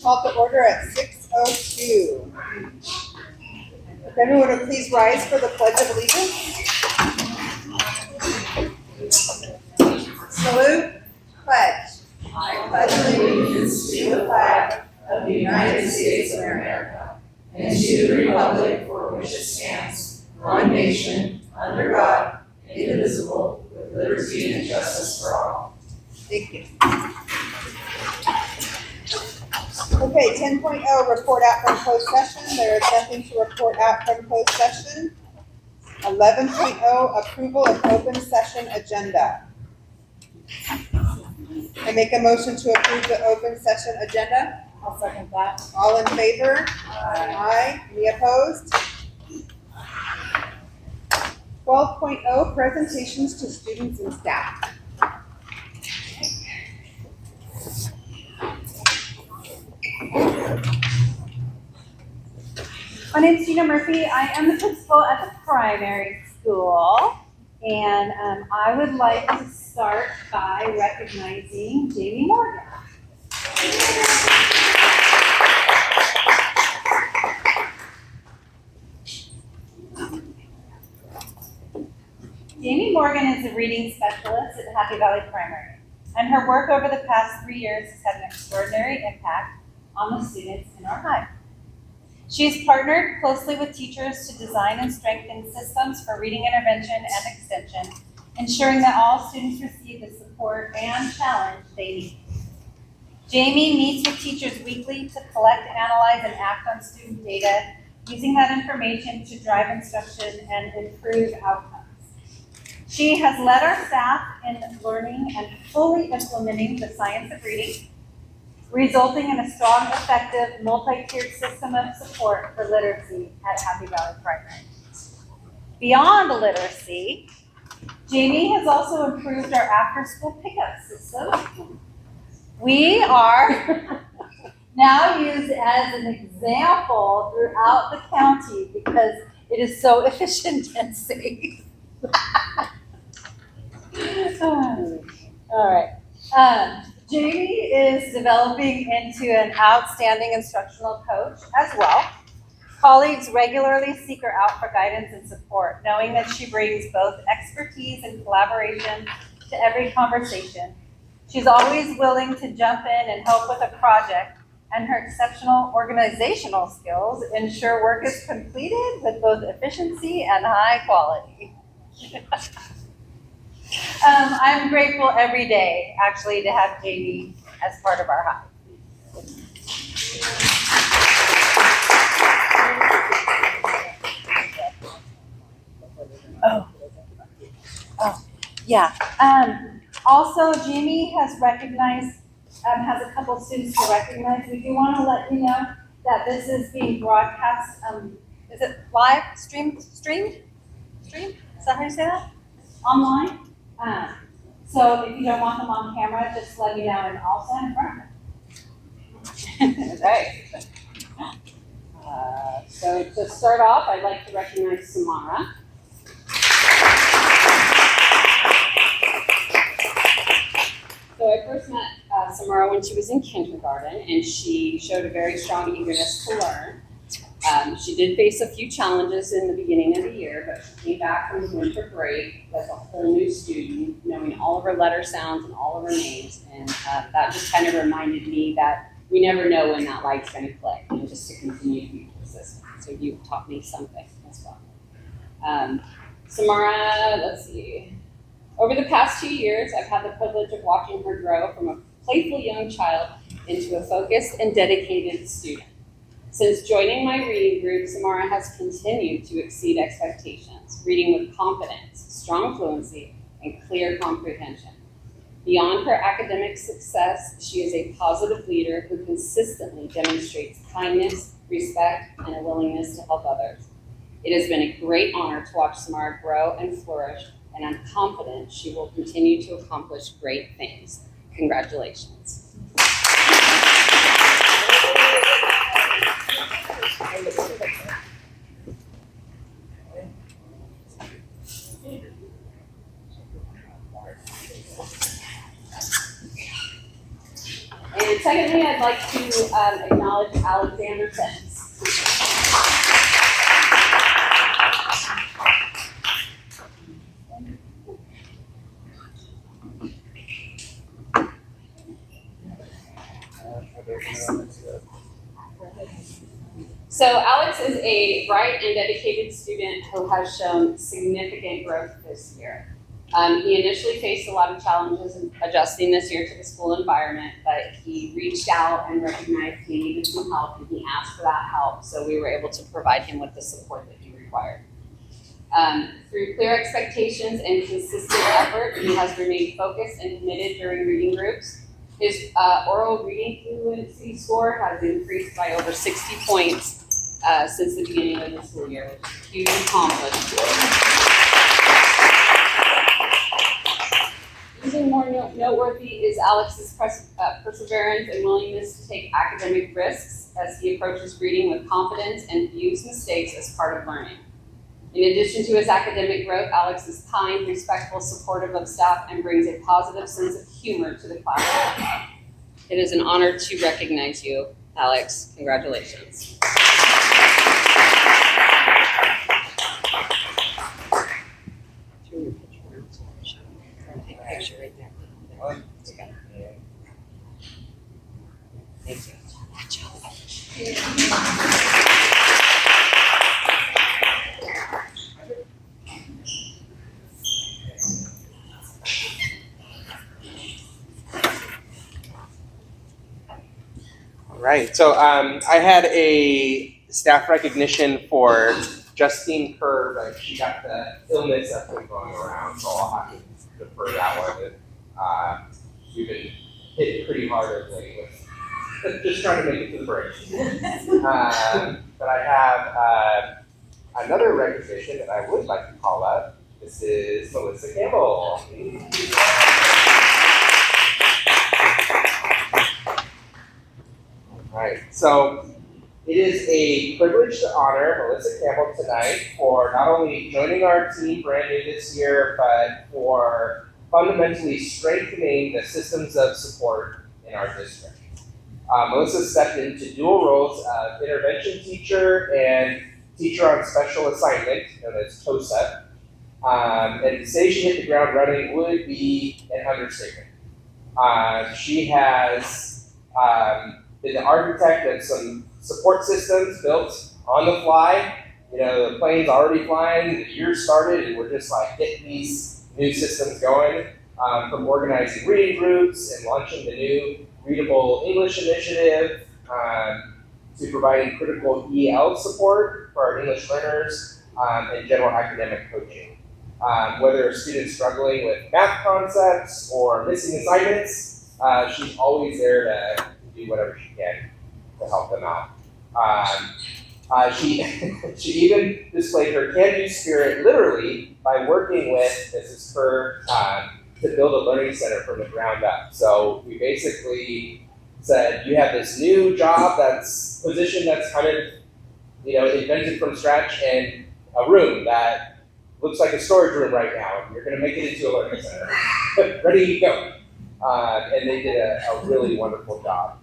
Called to order at 6:02. If everyone would please rise for the Pledge of Allegiance. Salute. Pledge. I pledge allegiance to the flag of the United States of America and to the republic for which it stands, one nation, under God, indivisible, with liberty and justice for all. Thank you. Okay, 10.0, report out from closed session. There is nothing to report out from closed session. 11.0, approval of open session agenda. I make a motion to approve the open session agenda. I'll second that. All in favor? Aye. Any opposed? 12.0, presentations to students and staff. My name is Gina Murphy. I am the principal at the primary school, and I would like to start by recognizing Jamie Morgan. Jamie Morgan is a reading specialist at Happy Valley Primary, and her work over the past 3 years has had an extraordinary impact on the students in our high. She's partnered closely with teachers to design and strengthen systems for reading intervention and extension, ensuring that all students receive the support and challenge they need. Jamie meets with teachers weekly to collect, analyze, and act on student data, using that information to drive instruction and improve outcomes. She has led our staff in learning and fully implementing the science of reading, resulting in a strong, effective, multi-tiered system of support for literacy at Happy Valley Primary. Beyond literacy, Jamie has also improved our after-school pickup system. We are now used as an example throughout the county because it is so efficient and safe. All right. Jamie is developing into an outstanding instructional coach as well. Colleagues regularly seek her out for guidance and support, knowing that she brings both expertise and collaboration to every conversation. She's always willing to jump in and help with a project, and her exceptional organizational skills ensure work is completed with both efficiency and high quality. I'm grateful every day, actually, to have Jamie as part of our high. Yeah. Also, Jamie has recognized, has a couple students to recognize. We do want to let you know that this is being broadcast. Is it live? Streamed? Is that how you say that? Online? So if you don't want them on camera, just let me know and I'll stand in front of them. Right. So to start off, I'd like to recognize Samara. So I first met Samara when she was in kindergarten, and she showed a very strong eagerness to learn. She did face a few challenges in the beginning of the year, but she came back from the winter break as a whole new student, knowing all of her letter sounds and all of her names, and that just kind of reminded me that we never know when that light's going to click, and just to continue to be persistent. So you taught me something as well. Samara, let's see. Over the past 2 years, I've had the privilege of watching her grow from a playful young child into a focused and dedicated student. Since joining my reading group, Samara has continued to exceed expectations, reading with confidence, strong fluency, and clear comprehension. Beyond her academic success, she is a positive leader who consistently demonstrates kindness, respect, and a willingness to help others. It has been a great honor to watch Samara grow and flourish, and I'm confident she will continue to accomplish great things. Congratulations. And secondly, I'd like to to acknowledge Alexander Sens. So Alex is a bright and dedicated student who has shown significant growth this year. He initially faced a lot of challenges in adjusting this year to the school environment, but he reached out and recognized he needed some help, and he asked for that help, so we were able to provide him with the support that he required. Through clear expectations and consistent effort, he has remained focused and committed during reading groups. His oral reading fluency score has increased by over 60 points since the beginning of the school year, which is a huge accomplishment. Even more noteworthy is Alex's perseverance and willingness to take academic risks as he approaches reading with confidence and views mistakes as part of learning. In addition to his academic growth, Alex is kind, respectful, supportive of staff, and brings a positive sense of humor to the classroom. It is an honor to recognize you, Alex. Congratulations. Picture right there. Thank All right, so I had a staff recognition for Justine Kerr, but she got the illness that's been going around, so I'll have to defer that one. We've been hit pretty hard of late with just trying to make it to the break. But I have another recognition that I would like to call up. This is Melissa Campbell. All right, so it is a privilege to honor Melissa Campbell tonight for not only joining our team brand new this year, but for fundamentally strengthening the systems of support in our district. Melissa stepped into dual roles of intervention teacher and teacher on special assignment, known as TOSA. And to say she hit the ground running would be an understatement. She has been the architect of some support systems built on the fly. You know, the plane's already flying, the year started, and we're just like getting these new systems going. From organizing reading groups and launching the new Readable English Initiative, to providing critical EL support for our English learners, and general academic coaching. Whether a student's struggling with math concepts or missing assignments, she's always there to do whatever she can to help them out. She even displayed her can-do spirit literally by working with Mrs. Kerr to build a learning center from the ground up. So we basically said, you have this new job position that's kind of, invented from scratch, and a room that looks like a storage room right now, and you're going to make it into a learning center. Ready to go. And they did a really wonderful job.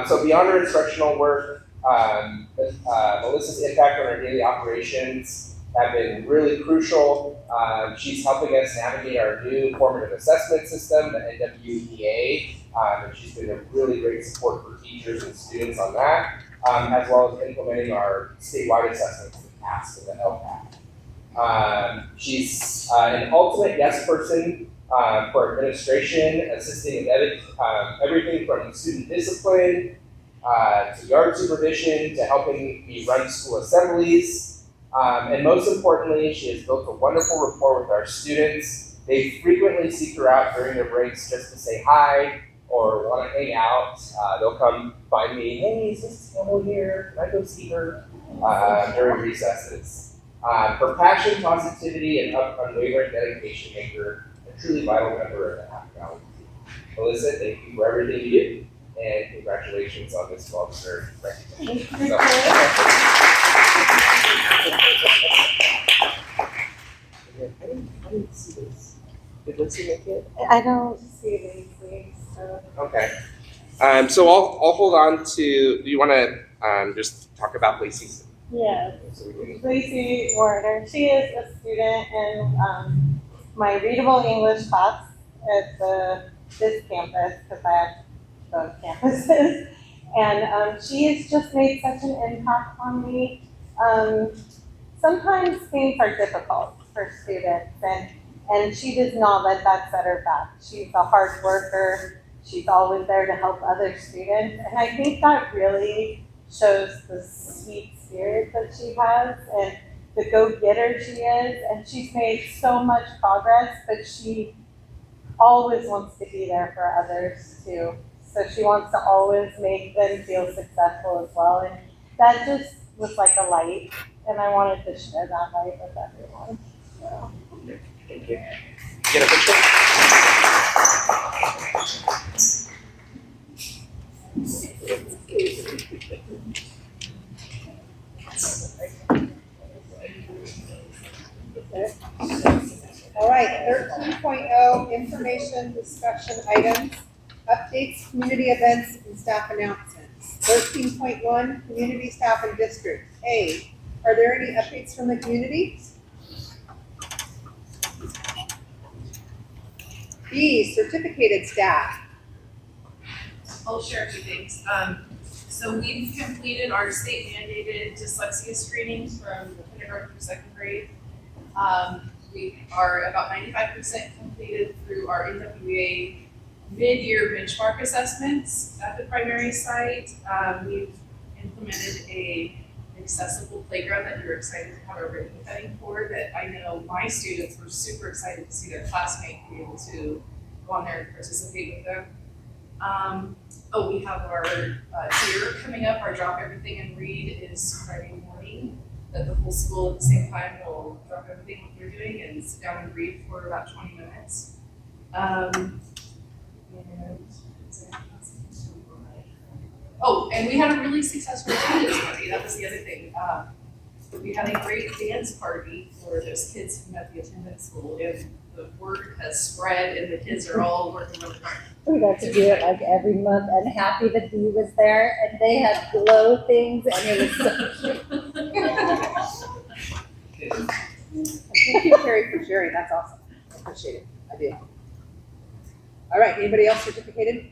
So beyond her instructional work, Melissa's impact on our daily operations have been really crucial. She's helping us navigate our new formative assessment system, the NWEA, and she's been a really great support for teachers and students on that, as well as implementing our statewide assessments, the PASS and the LPAC. She's an ultimate yes person for administration, assisting with everything from student discipline to yard supervision to helping me run school assemblies. And most importantly, she has built a wonderful rapport with our students. They frequently seek her out during their breaks just to say hi or want to hang out. They'll come find me, hey, is Mrs. Campbell here? Can I go see her? During recesses. Her passion, positivity, and unwavering dedication make her a truly vital member of the Happy Valley team. Melissa, thank you for everything you do, and congratulations on this well-deserved recognition. I didn't see this. Did Lindsay make it? I don't see anything, so. Okay. So I'll hold on to. Do you want to just talk about Lacey's? Yes, So we can- Lacey Warner. She is a student in my readable English class at this campus because I have both campuses. And she has just made such an impact on me. Sometimes things are difficult for students, and she does not let that set her back. She's a hard worker. She's always there to help other students, and I think that really shows the sweet spirit that she has and the go-getter she is. And she's made so much progress, but she always wants to be there for others too. So she wants to always make them feel successful as well, and that just was like a light, and I wanted to share that light with everyone. So. Thank you. Get a picture. All right, 13.0, information discussion items, updates, community events, and staff announcements. 13.1, community staff and district. A, are there any updates from the community? B, certificated staff. I'll share a few things. So we've completed our state mandated dyslexia screenings from the kindergarten through second grade. We are about 95% completed through our NWA mid-year benchmark assessments at the primary site. We've implemented an accessible playground that you're excited to have a ribbon cutting for, that I know my students were super excited to see their classmate be able to go on there and participate with them. We have our DEAR coming up. Our Drop Everything and Read is Friday morning, that the whole school at the same time will drop everything what you're doing and sit down and read for about 20 minutes. And we had a really successful dance party. That was the other thing. We had a great dance party for those kids who met the attendance school, and the word has spread, and the kids are all working really hard. We got to do it like every month, and happy that he was there, and they had glow things, and it was so cute. Thank you, Carrie, for sharing. That's awesome. I appreciate it. I do. All right, anybody else certificated?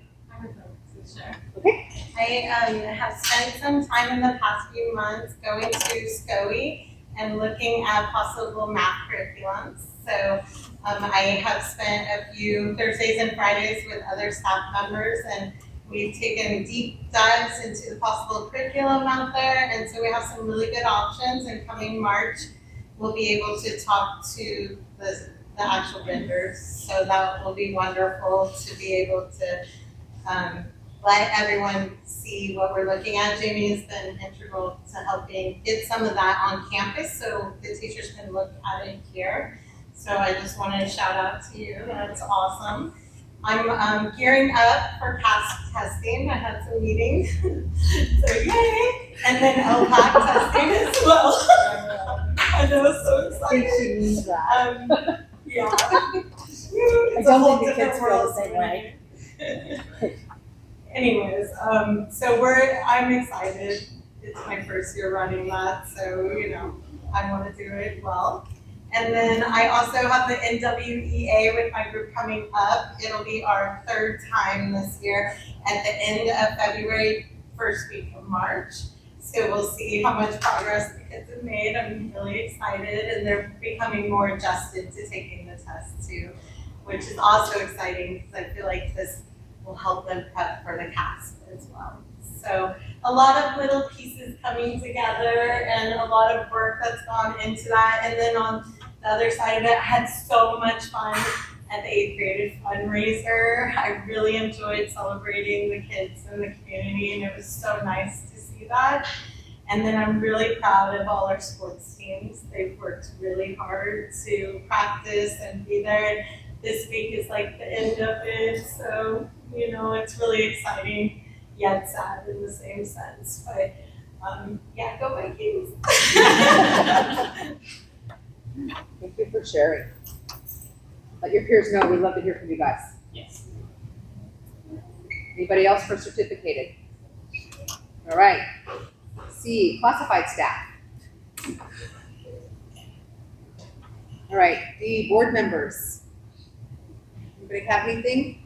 Okay. I have spent some time in the past few months going to SCOE and looking at possible math curriculums. So I have spent a few Thursdays and Fridays with other staff members, and we've taken deep dives into the possible curriculum out there. And so we have some really good options, and coming March, we'll be able to talk to the actual vendors. So that will be wonderful to be able to let everyone see what we're looking at. Jamie has been integral to helping get some of that on campus so the teachers can look at it here. So I just wanted to shout out to you. That's awesome. I'm gearing up for CAST testing. I had some meetings, so yay! And then LPAC testing as well. I know, so excited. She needs that. Yeah. I It's a don't whole think the kids different feel world. the same way. Anyways, I'm excited. It's my first year running that, so I want to do it well. And then I also have the NWEA with my group coming up. It'll be our third time this year at the end of February, first week of March. So we'll see how much progress the kids have made. I'm really excited, and they're becoming more adjusted to taking the test too, which is also exciting because I feel like this will help them prep for the CAST as well. So a lot of little pieces coming together and a lot of work that's gone into that. And then on the other side of it, I had so much fun at the 8th grade fundraiser. I really enjoyed celebrating the kids in the community, and it was so nice to see that. And then I'm really proud of all our sports teams. They've worked really hard to practice and be there. This week is like the end of it, so it's really exciting, yet sad in the same sense. But yeah, go Vikings! Thank you for sharing. Let your peers know. We'd love to hear from you guys. Yes. Anybody else for certificated? All right. C, classified staff. All right, D, board members. Anybody have anything?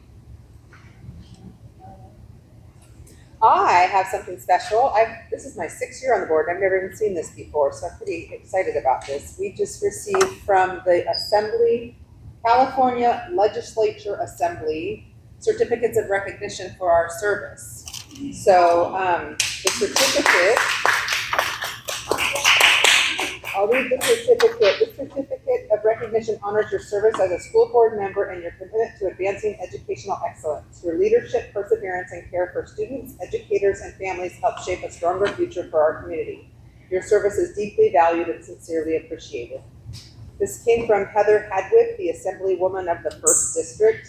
I have something special. This is my 6th year on the board, and I've never even seen this before, so I'm pretty excited about this. We just received from the Assembly, California Legislature Assembly, certificates of recognition for our service. So the certificate, I'll read the certificate. The certificate of recognition honors your service as a school board member and your commitment to advancing educational excellence. Your leadership, perseverance, and care for students, educators, and families help shape a stronger future for our community. Your service is deeply valued and sincerely appreciated. This came from Heather Hadwick, the Assemblywoman of the 1st District.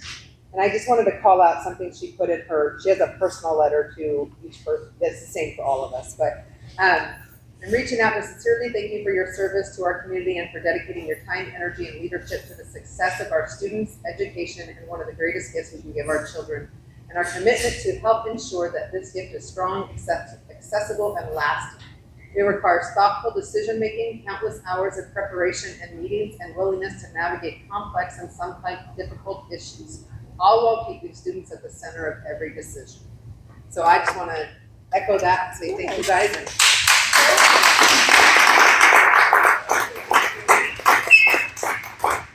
And I just wanted to call out something she put in she has a personal letter to each person, that's the same for all of us, but I'm reaching out to sincerely thank you for your service to our community and for dedicating your time, energy, and leadership to the success of our students, education, and one of the greatest gifts we can give our children, and our commitment to help ensure that this gift is strong, accessible, and lasting. It requires thoughtful decision-making, countless hours of preparation and meetings, and willingness to navigate complex and sometimes difficult issues, all while keeping students at the center of every decision. So I just want to echo that and say thank you guys. And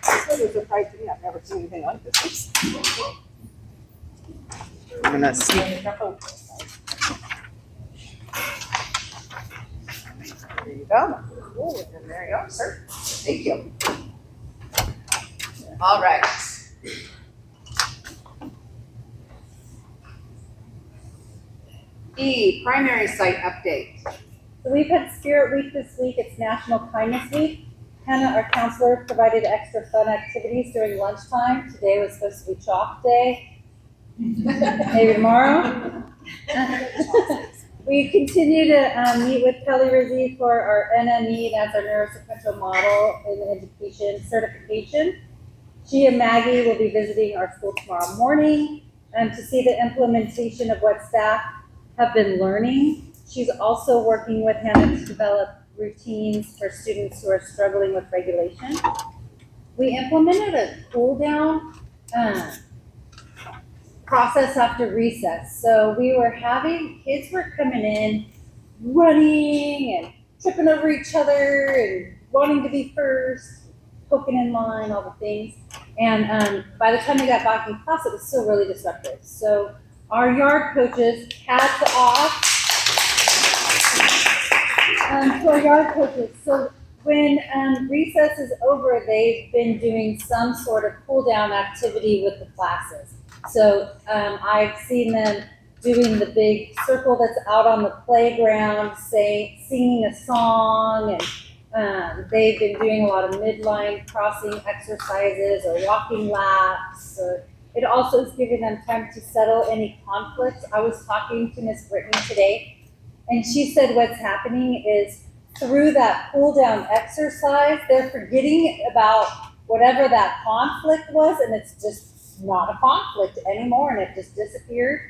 this was a surprise to me. I've never seen anything like this. I'm gonna sneak it up over. There you go. Ooh, and there you go, sir. Thank you. All right. E, primary site update. So we've had Spirit Week this week. It's National Kindness Week. Hannah, our counselor, provided extra fun activities during lunchtime. Today was supposed to be chalk day. Maybe tomorrow. We continue to meet with Kelly Rizzi for our NME, that's our neurosequential model in education certification. She and Maggie will be visiting our school tomorrow morning to see the implementation of what staff have been learning. She's also working with Hannah to develop routines for students who are struggling with regulation. We implemented a cool down process after recess. So we were kids were coming in, running and tripping over each other and wanting to be first, poking in line, all the things. And by the time they got back in class, it was still really disruptive. So our yard coaches, hats off to our yard coaches. So when recess is over, they've been doing some sort of cool down activity with the classes. So I've seen them doing the big circle that's out on the playground, singing a song, and they've been doing a lot of midline crossing exercises or walking laps. It also is giving them time to settle any conflicts. I was talking to Miss Brittany today, and she said what's happening is through that cool down exercise, they're forgetting about whatever that conflict was, and it's just not a conflict anymore, and it just disappeared.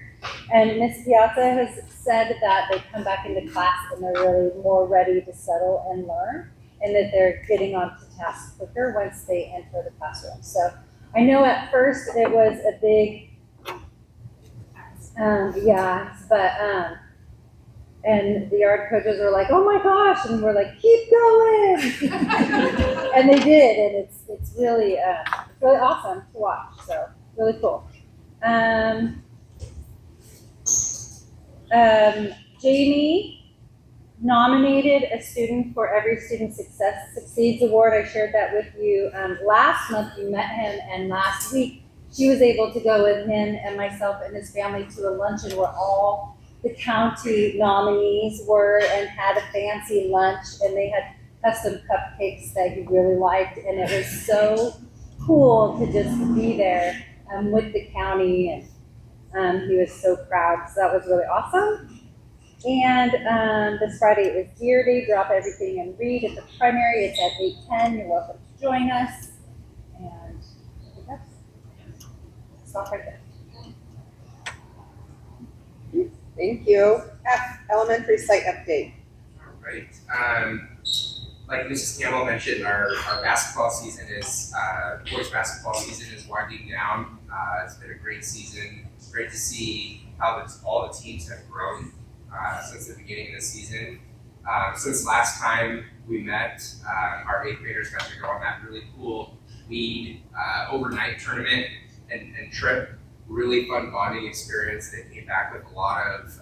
And Ms. Piazza has said that they come back into class and they're really more ready to settle and learn, and that they're getting onto task quicker once they enter the classroom. So I know at first it was a big, and the yard coaches were like, "Oh my gosh!" and we're like, "Keep going!" And they did, and it's really awesome to watch. So really cool. Jamie nominated a student for Every Student Succeeds Award. I shared that with you last month. You met him, and last week she was able to go with him and myself and his family to a luncheon where all the county nominees were, and had a fancy lunch, and they had custom cupcakes that he really liked, and it was so cool to just be there with the county, and he was so proud. So that was really awesome. And this Friday is Deer Day. Drop everything and read at the primary. It's at 8:10. You're welcome to join us. And I think that's stop right there. Thank you. F, elementary site update. All right. Like Mrs. Campbell mentioned, our basketball season is, boys basketball season is winding down. It's been a great season. It's great to see how all the teams have grown since the beginning of the season. Since last time we met, our 8th graders got to go on that really cool weed overnight tournament and trip. Really fun bonding experience. They came back with a lot of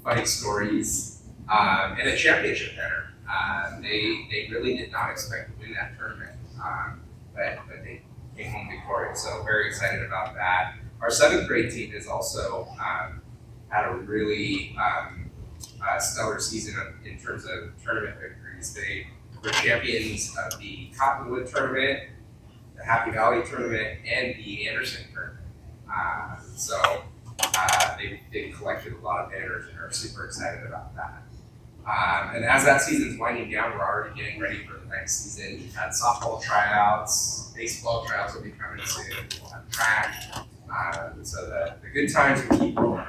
funny stories and a championship dinner. They really did not expect to win that tournament, but they came home victorious. So very excited about that. Our 7th grade team has also had a really stellar season in terms of tournament victories. They were champions of the Cottonwood tournament, the Happy Valley tournament, and the Anderson tournament. So they collected a lot of banners and are super excited about that. And as that season's winding down, we're already getting ready for the next season. We've had softball tryouts, baseball tryouts will be coming soon, we'll have track. So the good times will keep rolling.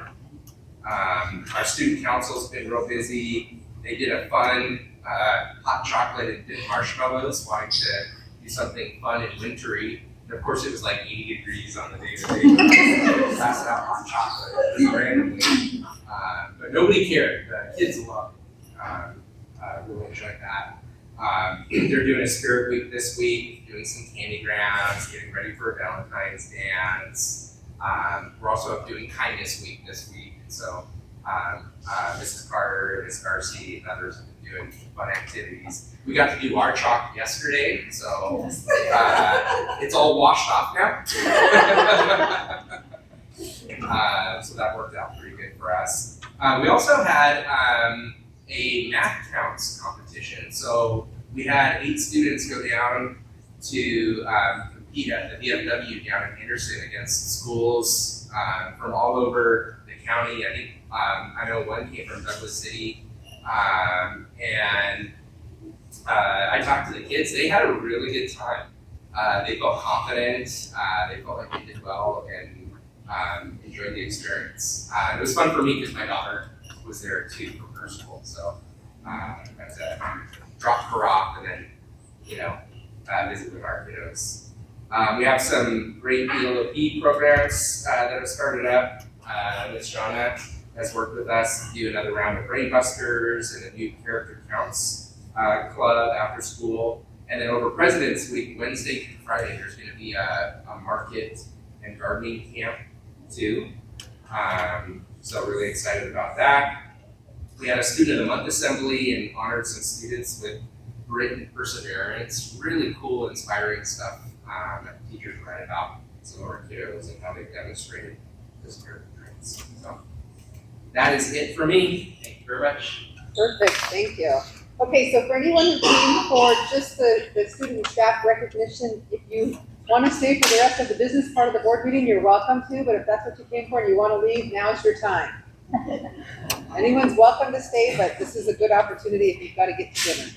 Our student council's been real busy. They did a fun hot chocolate and dip marshmallows, wanting to do something fun and wintry. And of course, it was like 80 degrees on the day that they passed out hot chocolate randomly. But nobody cared. The kids loved it. Really enjoyed that. They're doing a spirit week this week, doing some candy grabs, getting ready for a Valentine's dance. We're also doing kindness week this week. So Mrs. Carter and Ms. Darcy and others have been doing fun activities. We got to do our chalk yesterday, so it's all washed off now. So that worked out pretty good for us. We also had a math counts competition. So we had 8 students go down to compete at the VFW down in Anderson against schools from all over the county. I think I know one came from Douglas City, and I talked to the kids. They had a really good time. They felt confident. They felt like they did well and enjoyed the experience. It was fun for me because my daughter was there too from her school. So I got to drop her off and then, visit with our kiddos. We have some great ELOP programs that have started up. Ms. Shauna has worked with us to do another round of Brain Busters and a new character counts club after school. And then over President's Week, Wednesday through Friday, there's going to be a market and gardening camp too. So really excited about that. We had a Student of the Month assembly and honored some students with grit and perseverance. Really cool, inspiring stuff that teachers write about some of our kiddos and how they've demonstrated this perseverance. So that is it for me. Thank you very much. Perfect, thank you. Okay, so for anyone who came for just the student and staff recognition, if you want to stay for the rest of the business part of the board meeting, you're welcome to, but if that's what you came for and you want to leave, now's your time. Anyone's welcome to stay, but this is a good opportunity if you've got to get to dinner.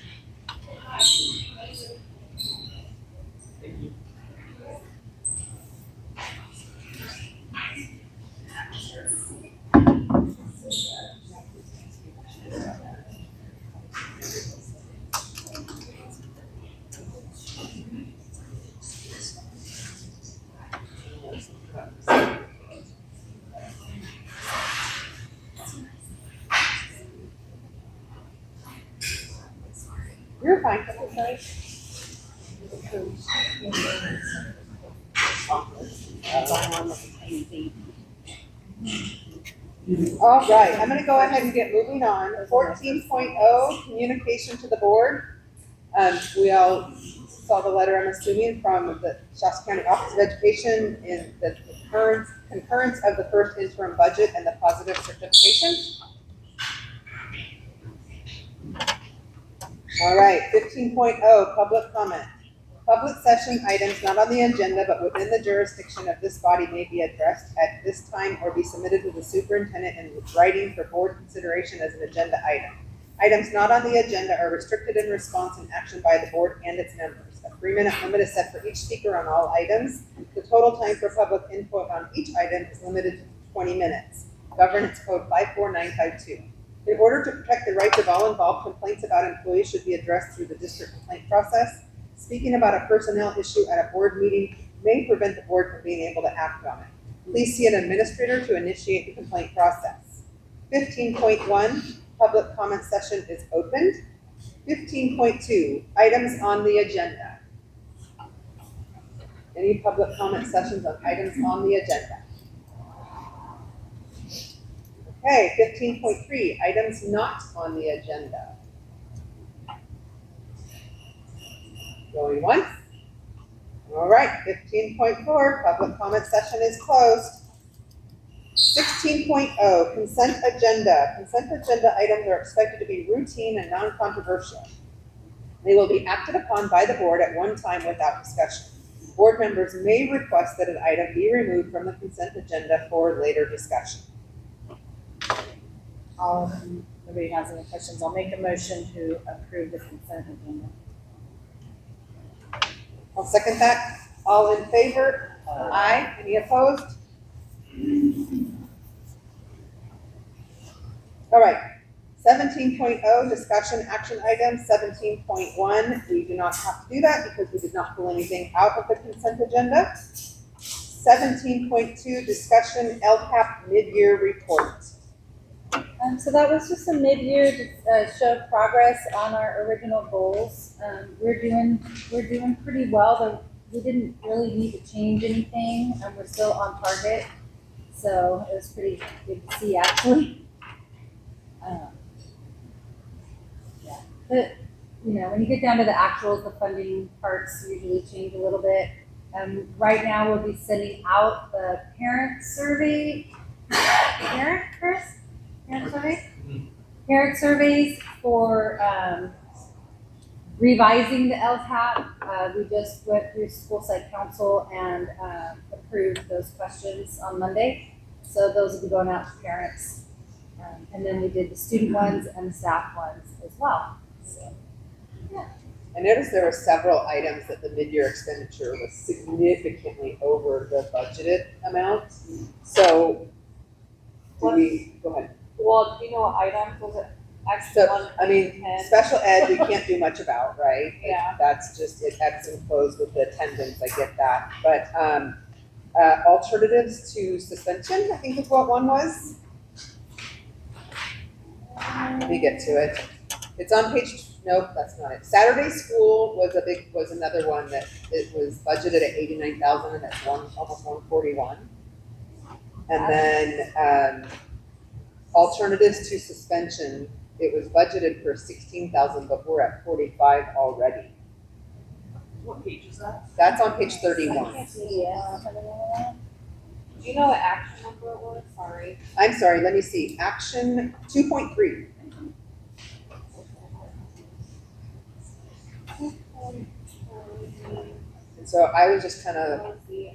You're fine, come inside. All right, I'm gonna go ahead and get moving on. 14.0, communication to the board. We all saw the letter, I'm assuming, from the Shasta County Office of Education in the concurrence of the first interim budget and the positive certification. All right, 15.0, public comment. Public session items not on the agenda but within the jurisdiction of this body may be addressed at this time or be submitted to the superintendent in writing for board consideration as an agenda item. Items not on the agenda are restricted in response and action by the board and its members. A 3-minute limit is set for each speaker on all items. The total time for public input on each item is limited to 20 minutes. Governance Code 54952. In order to protect the rights of all involved, complaints about employees should be addressed through the district complaint process. Speaking about a personnel issue at a board meeting may prevent the board from being able to act on it. Please see an administrator to initiate the complaint process. 15.1, public comment session is opened. 15.2, items on the agenda. Any public comment sessions on items on the agenda? Okay, 15.3, items not on the agenda. Going once? All right, 15.4, public comment session is closed. 16.0, consent agenda. Consent agenda items are expected to be routine and non-controversial. They will be acted upon by the board at one time without discussion. Board members may request that an item be removed from the consent agenda for later discussion. Nobody has any questions, I'll make a motion to approve the consent agenda. I'll second that. All in favor? Aye. Any opposed? All right. 17.0, discussion action items. 17.1, we do not have to do that because we did not pull anything out of the consent agenda. 17.2, discussion LCAP mid-year report. So that was just a mid-year to show progress on our original goals. We're doing pretty well, though we didn't really need to change anything, and we're still on target. So it was pretty good to see, actually. Yeah, but when you get down to the actuals, the funding parts usually change a little bit. Right now, we'll be sending out the parent survey. Parent surveys for revising the LTAP. We just went through school site council and approved those questions on Monday. So those will be going out to parents. And then we did the student ones and the staff ones as well. So, yeah. I noticed there were several items that the mid-year expenditure was significantly over the budgeted amount. So, go ahead. Well, do you know what items was it? So, I mean, special ed, we can't do much about, right? Yeah. That's just, it ebbs and flows with the attendance, I get that. But alternatives to suspension, I think is what one was. Let me get to it. It's on page, nope, that's not it. Saturday school was another one that it was budgeted at 89,000 and that's almost 141. And then alternatives to suspension, it was budgeted for 16,000, but we're at 45 already. What page is that? That's on page 31. Do you know what action number it was? Sorry. I'm sorry, let me see. Action 2.3. And so I was just kind of, Let's see.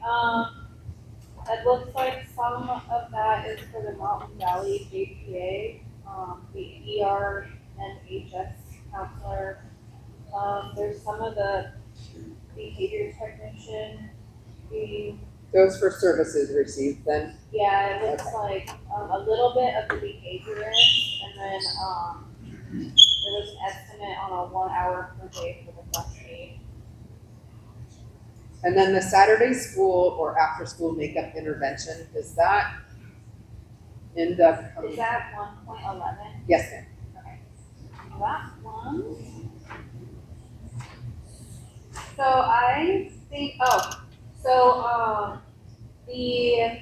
It looks like some of that is for the Mountain Valley JPA, the ER and HS counselor. There's some of the behavior technician. those for services received then. Yeah, it looks like a little bit of the behaviorist, and then there was an estimate on a 1 hour per day for the bus aid. And then the Saturday school or after school makeup intervention, does that end up coming? Is that 1.11? Yes, ma'am. Okay. That one. So I think, the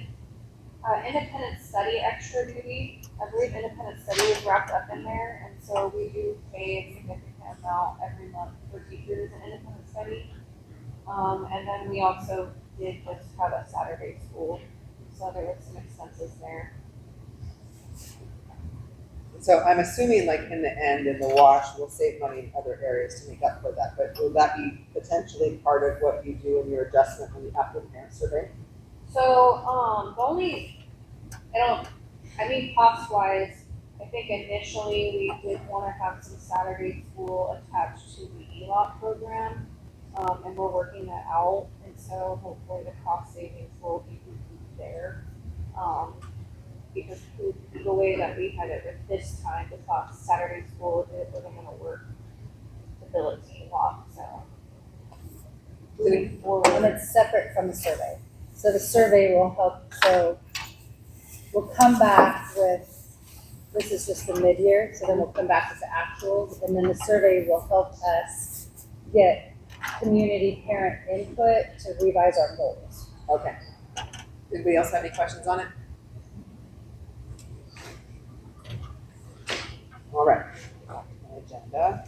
independent study extra duty, I believe independent study is wrapped up in there, and so we do pay a significant amount every month for teachers in independent study. And then we also did just have a Saturday school, so there was some expenses there. So I'm assuming like in the end, in the wash, we'll save money in other areas to make up for that, but will that be potentially part of what you do in your adjustment when you have the parent survey? So, cost wise, I think initially we did wanna have some Saturday school attached to the ELOT program. And we're working that out, and so hopefully the cost savings will be there. because the way that we had it with this time, we thought Saturday school, it wasn't gonna work to bill it to the law, so. Moving And forward, it's separate from the survey. So the survey will help, so we'll come back with, this is just the mid-year, so then we'll come back with the actuals, and then the survey will help us get community parent input to revise our goals. Okay. Anybody else have any questions on it? All right. Agenda.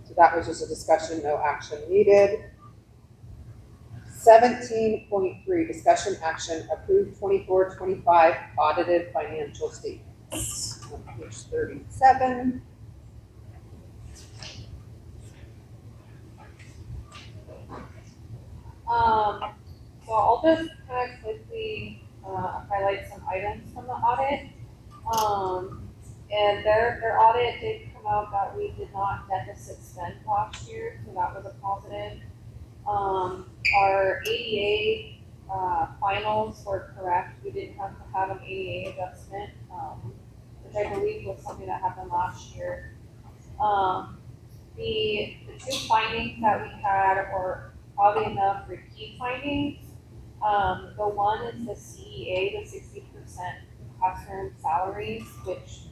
So that was just a discussion, no action needed. 17.3, discussion action, approved 24-25 audited financial statements. On page 37. So I'll just kind of quickly, highlight some items from the audit. And their audit did come out that we did not deficit spend last year, so that was a positive. Our ADA, finals were correct, we didn't have to have an ADA adjustment, which I believe was something that happened last year. The two findings that we had were oddly enough repeat findings. The one is the CEA, the 60% classroom salaries, which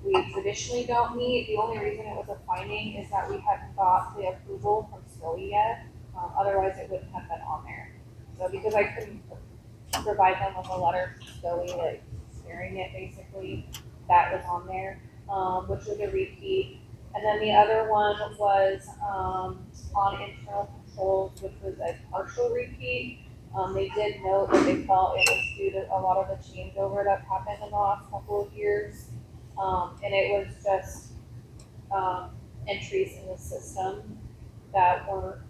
we traditionally don't meet. The only reason it was a finding is that we hadn't got the approval from SCOE yet. Otherwise it wouldn't have been on there. So because I couldn't provide them with a letter from SCOE, like swearing it basically, that was on there, which was a repeat. And then the other one was, on internal controls, which was a partial repeat. They did note that they felt it was due to a lot of the changeover that happened in the last couple of years. And it was just, entries in the system that weren't,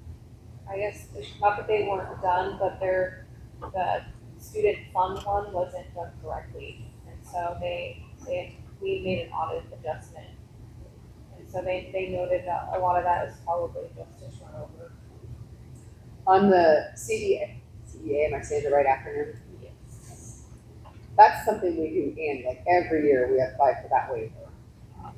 I guess, not that they weren't done, but the student fund one wasn't done correctly. And so we made an audit adjustment. And so they noted that a lot of that is probably just a turnover. On the CEA, am I saying the right acronym? Yes. That's something we do annually, like every year we apply for that waiver.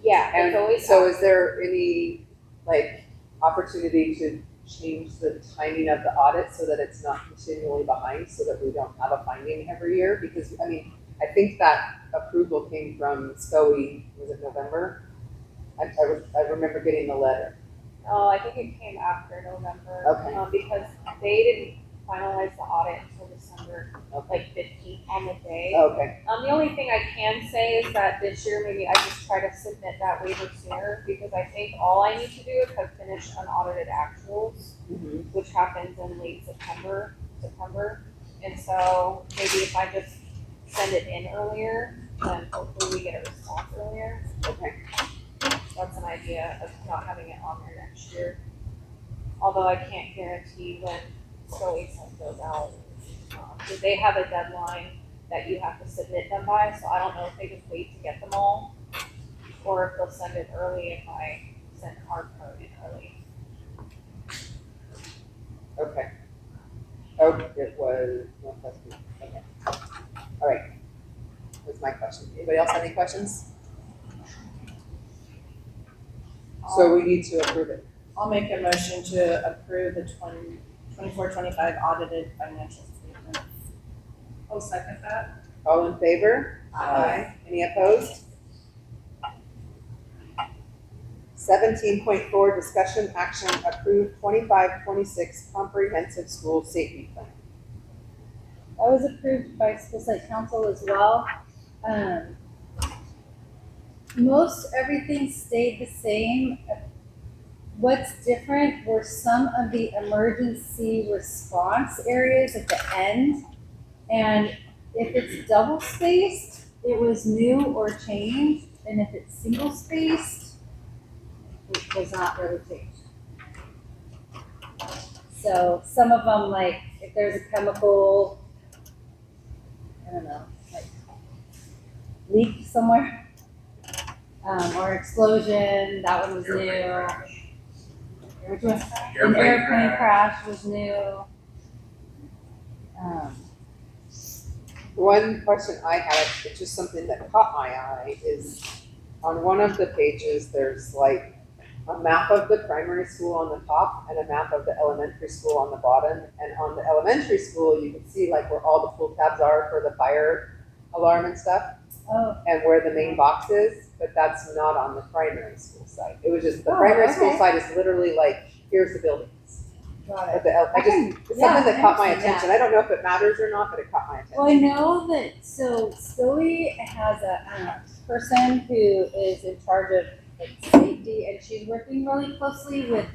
Yeah, And it's always. so is there any, like, opportunity to change the timing of the audit so that it's not continually behind, so that we don't have a finding every year? Because, I mean, I think that approval came from SCOE, was it November? I remember getting the letter. I think it came after November. Okay. Because they didn't finalize the audit until December, like 15th on the day. Okay, The only thing I can say is that this year, maybe I just try to submit that waiver sooner, because I think all I need to do is have finished unaudited actuals, which happens in late September. And so maybe if I just send it in earlier, then hopefully we get a response earlier. okay. That's an idea of not having it on there next year. Although I can't guarantee when SCOE sends those out. Because they have a deadline that you have to submit them by, so I don't know if they just wait to get them all, or if they'll send it early if I send hard code in early. Okay. Oh, it was, no, that's me. Okay. All right. That's my question. Anybody else have any questions? So we need to approve it. I'll make a motion to approve the 24-25 audited financial statement. I'll second that. All in favor? Aye. Any opposed? 17.4, discussion action, approved 25-26 comprehensive school safety plan. That was approved by school site council as well. Most everything stayed the same. What's different were some of the emergency response areas at the end. And if it's double spaced, it was new or changed. And if it's single spaced, it was not really changed. So some of them, like if there's a chemical, I don't know, like leak somewhere, or explosion, that one was new. Which one? An airplane crash was new. One question I had, it's just something that caught my eye, is on one of the pages, there's like a map of the primary school on the top and a map of the elementary school on the bottom. And on the elementary school, you can see like where all the pull tabs are for the fire alarm and stuff, Oh, and where the main box is, but that's not on the primary school side. It was just, the Oh, primary school okay. side is literally like, here's the buildings. got But it. it's Yeah, something that caught my I understand attention. I don't know if it matters or not, but it caught my attention. Well, I know that, so Scully has a person who is in charge of like safety, and she's working really closely with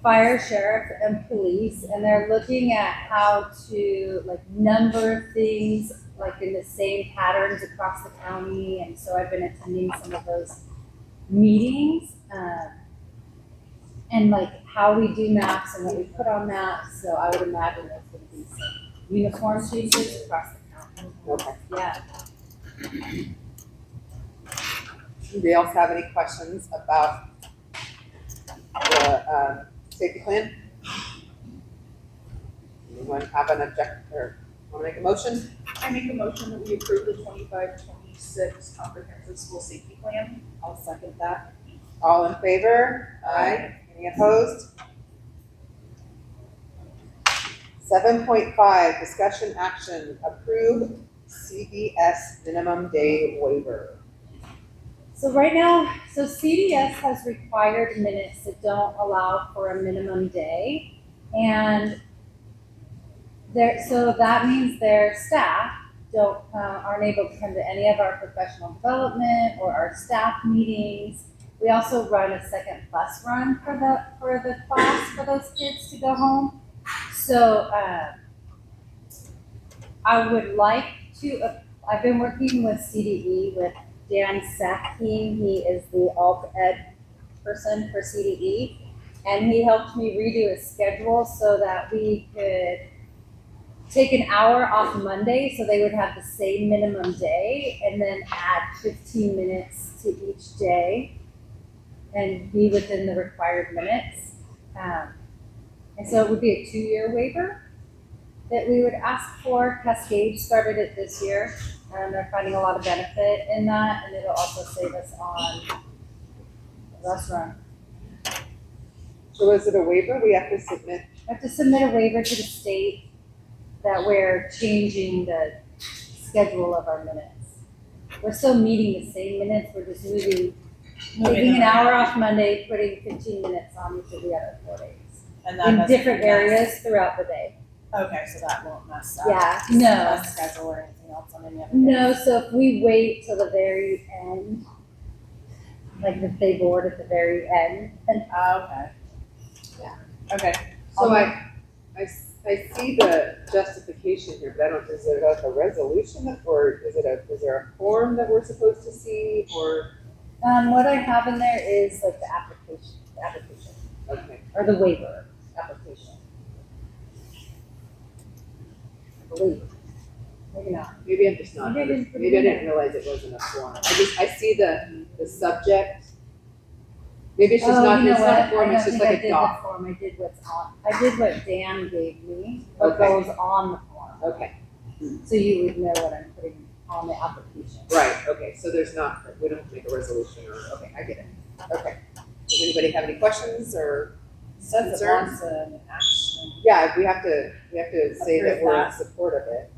fire, sheriff, and police, and they're looking at how to like number things like in the same patterns across the county, and so I've been attending some of those meetings, and like how we do maps and what we put on maps, so I would imagine there's gonna be some uniform changes across the county. Okay. Yeah. Anybody else have any questions about the safety plan? Anyone have an object or want to make a motion? I make a motion that we approve the 25-26 comprehensive school safety plan. I'll second that. All in favor? Aye. Any opposed? 7.5, discussion action, approve CDS minimum day waiver. So right now, so CDS has required minutes that don't allow for a minimum day. And so that means their staff aren't able to come to any of our professional development or our staff meetings. We also run a second bus run for the class for those kids to go home. So I would like to, I've been working with CDE with Dan Sackeen. He is the alt ed person for CDE, and he helped me redo a schedule so that we could take an hour off Monday so they would have the same minimum day, and then add 15 minutes to each day and be within the required minutes. And so it would be a 2-year waiver that we would ask for. Cascade started it this year, and they're finding a lot of benefit in that, and it'll also save us on the bus run. So is it a waiver we have to submit? We have to submit a waiver to the state that we're changing the schedule of our minutes. We're still meeting the same minutes, we're just taking an hour off Monday, putting 15 minutes on each of the other 4 days. And that In doesn't different mess- areas throughout the day. Okay, so that won't mess up. Yeah, no. Bus schedule or anything else on any other day. No, so if we wait till the very end, like if they board at the very end, and Okay. Yeah. Okay. So I see the justification here, but I don't, is it like a resolution or is there a form that we're supposed to see or? what I have in there is like the application, Okay. or the waiver application. I believe. Maybe not. Maybe I'm just not, Maybe I didn't put it maybe I in didn't realize it wasn't a form. I see the subject. Maybe it's just not, you know it's not a what? form, I it's don't just think like I a did doc. the form. I did what Dan gave me, what Okay. goes on the form. Okay, So you would know what I'm putting on the application. right, okay, so there's not, we don't make a resolution or, okay, I get it. Okay. Does anybody have any questions or? Says it Concerns? wants an action. Yeah, we have to say that Approve we're in that. support of it,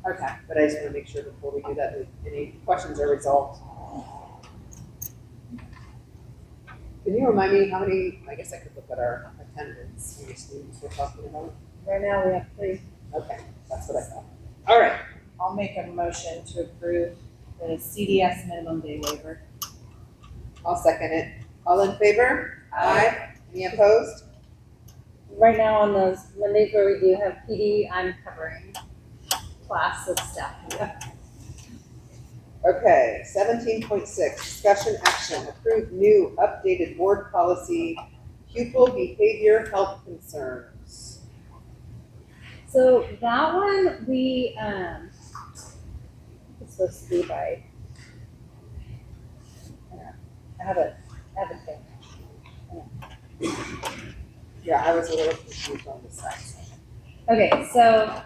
Okay. but I just wanna make sure before we do that, any questions are resolved. Can you remind me how many, I guess I could look at our attendance, how many students we're talking about? Right now, we have 3. Okay, that's what I thought. All right, I'll make a motion to approve the CDS minimum day waiver. I'll second it. All in favor? Aye. Any opposed? Right now, on those Mondays where we do have PD, I'm covering class with staff. Okay, 17.6, discussion action, approve new updated board policy, pupil behavior health concerns. So that one, we, it's supposed to be by, I have a thing. Yeah, I was a little confused on the side. Okay, so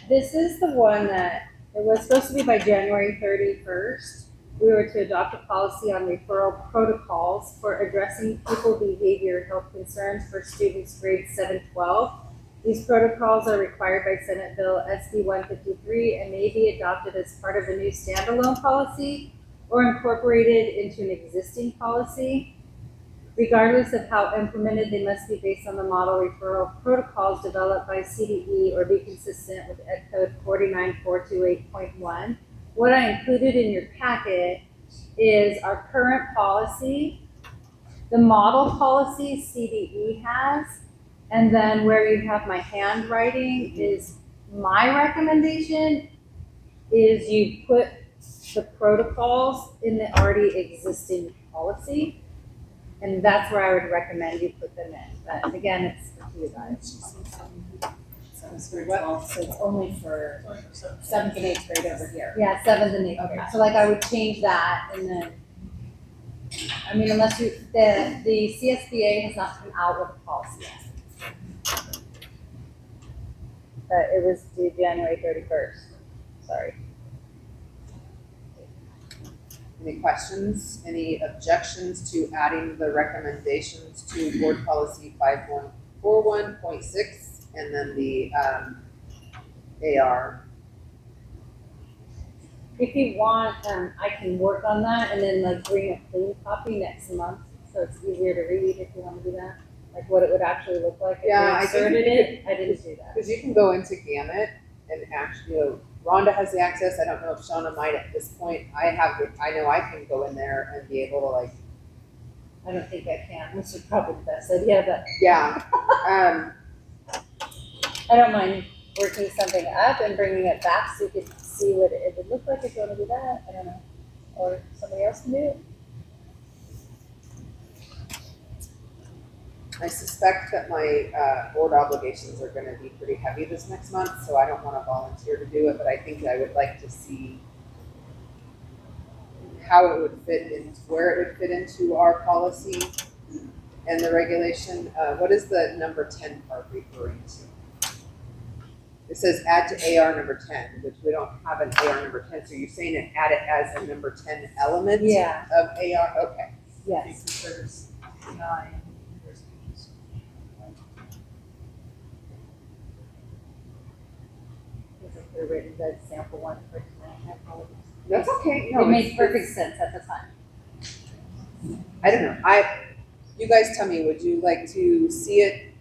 This is the one that, it was supposed to be by January 31st. We were to adopt a policy on referral protocols for addressing pupil behavior health concerns for students grades 7-12. These protocols are required by Senate Bill SB 153 and may be adopted as part of a new standalone policy or incorporated into an existing policy. Regardless of how implemented, they must be based on the model referral protocols developed by CDE or be consistent with Ed Code 49428.1. What I included in your packet is our current policy, the model policy CDE has, and then where you have my handwriting is my recommendation is you put the protocols in the already existing policy. And that's where I would recommend you put them in. But again, it's up to you guys. So it's only for 7th and 8th grade over here. Yeah, 7th and 8th grade. So like I would change that and then, I mean, unless you, the CSBA has not come out with a policy yet. But it was due January 31st. Sorry. Any questions, any objections to adding the recommendations to board policy 5141.6 and then the AR? If you want, I can work on that and then like bring a clean copy next month. So it's easier to read if you want to do that. Like what it would actually look like if Yeah, we I think inserted it. I didn't do that. Because you can go into Gamut and actually, Rhonda has the access. I don't know if Shauna might at this point. I know I can go in there and be able to like, I don't think I can, which is probably the best idea, but yeah. I don't mind working something up and bringing it back so you can see what it would look like if you want to do that. I don't know. Or somebody else can do it. I suspect that my board obligations are going to be pretty heavy this next month, so I don't want to volunteer to do it, but I think I would like to see how it would fit in, where it would fit into our policy and the regulation. What is the number 10 part referring to? It says add to AR number 10, which we don't have an AR number 10, so you're saying it add it as a number 10 element Yeah. of AR? Okay. Yes. There's 9. They're written the sample one for tonight. I apologize. That's okay. It made perfect sense at the time. I don't know. You guys tell me, would you like to see it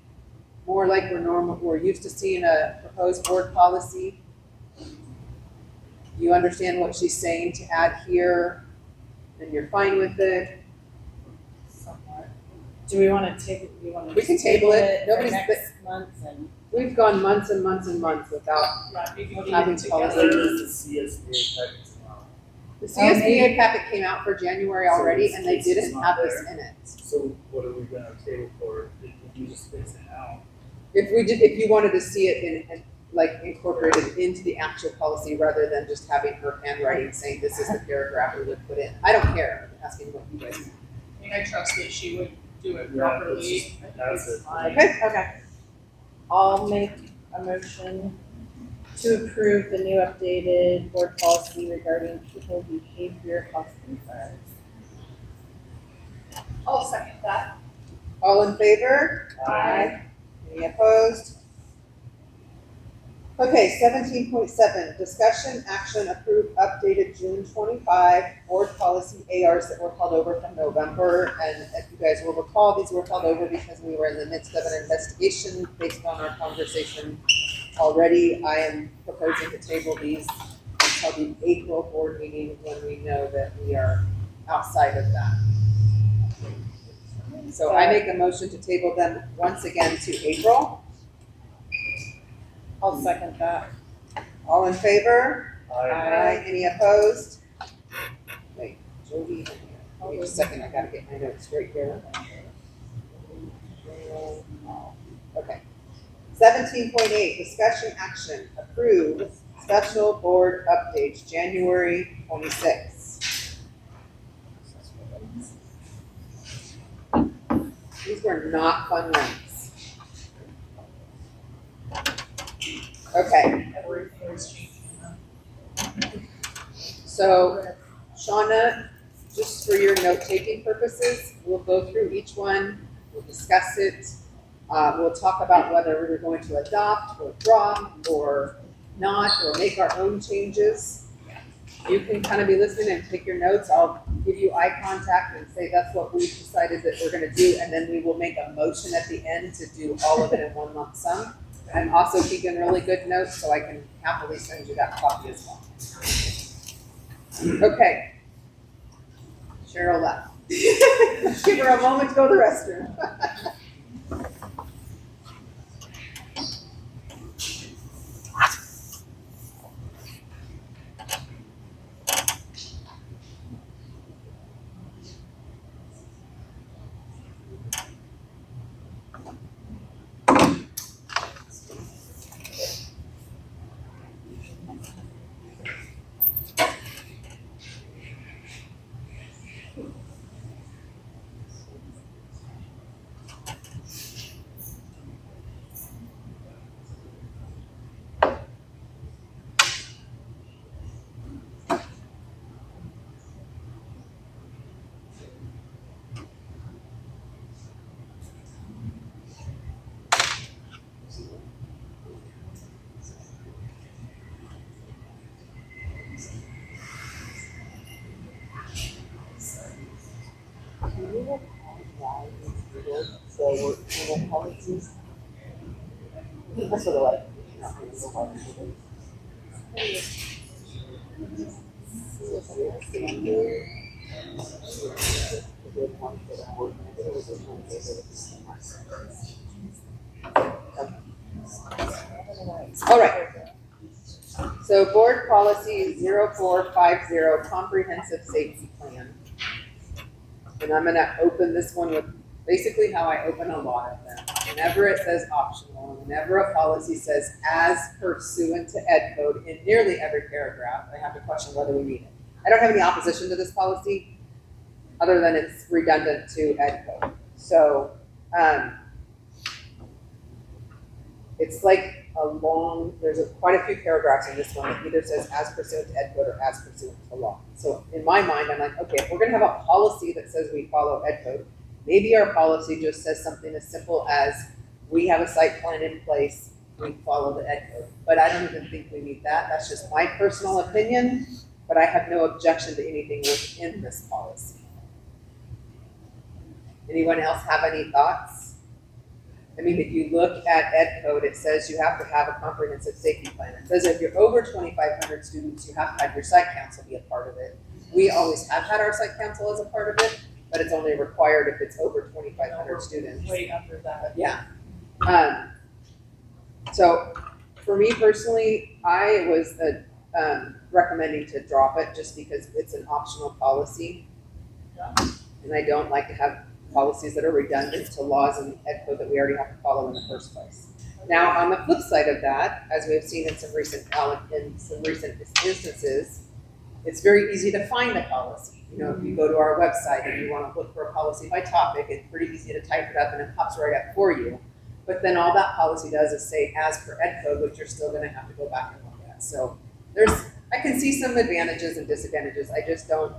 more like we're used to seeing a proposed board policy? You understand what she's saying to add here, and you're fine with it? Somewhat. Do we want to table? We can table it. For Nobody's- next month and. We've gone months and months and months without Maybe having policy. The CSBA packet came out for January already, and they didn't have this in it. So what are we gonna table for? If we just space it out? If you wanted to see it in like incorporated into the actual policy rather than just having her handwriting saying this is the paragraph we would put in. I don't care. I'm asking what you guys think. I mean, I trust that she would do it Yeah, properly. that's- I think that's it's it. fine. Okay. I'll make a motion to approve the new updated board policy regarding pupil behavior health concerns. I'll second that. All in favor? Aye. Any opposed? Okay, 17.7, discussion, action, approved, updated June 25 board policy ARs that were held over from November. And if you guys will recall, these were held over because we were in the midst of an investigation based on our conversation already. I am proposing to table these until the April board meeting when we know that we are outside of that. So I make a motion to table them once again to April. I'll second that. All in favor? Aye. Any opposed? Wait, Jody, give me a second, I gotta get my notes straight here. Okay. 17.8, discussion action, approve special board updates, January 26. These were not fun ones. Okay, Everything is changing. so Shauna, just for your note-taking purposes, we'll go through each one, we'll discuss it. We'll talk about whether we're going to adopt or drop or not, or make our own changes. You can kind of be listening and take your notes. I'll give you eye contact and say that's what we've decided that we're gonna do, and then we will make a motion at the end to do all of it in one lump sum. I'm also keeping really good notes, so I can happily send you that copy as well. Okay. Cheryl left. Give her a moment to go to the restroom. That's what I like. All right. So board policy 0450, comprehensive safety plan. And I'm gonna open this one with basically how I open a lot of them. Whenever it says optional, whenever a policy says as pursuant to ed code in nearly every paragraph, I have to question whether we need it. I don't have any opposition to this policy, other than it's redundant to ed code. So, it's like there's quite a few paragraphs in this one that either says as pursuant to ed code or as pursuant to law. So in my mind, I'm like, okay, if we're gonna have a policy that says we follow ed code, maybe our policy just says something as simple as we have a site plan in place, we follow the ed code. But I don't even think we need that. That's just my personal opinion, but I have no objection to anything within this policy. Anyone else have any thoughts? I mean, if you look at ed code, it says you have to have a comprehensive safety plan. It says if you're over 2,500 students, you have to have your site council be a part of it. We always have had our site council as a part of it, but it's only required if it's over 2,500 students. Way under that. Yeah. So for me personally, I was recommending to drop it just because it's an optional policy. And I don't like to have policies that are redundant to laws and ed code that we already have to follow in the first place. Now, on the flip side of that, as we've seen in some recent instances, it's very easy to find a policy. You know, if you go to our website and you want to look for a policy by topic, it's pretty easy to type it up and it pops right up for you. But then all that policy does is say as per ed code, which you're still going to have to go back and look at. So I can see some advantages and disadvantages. I just don't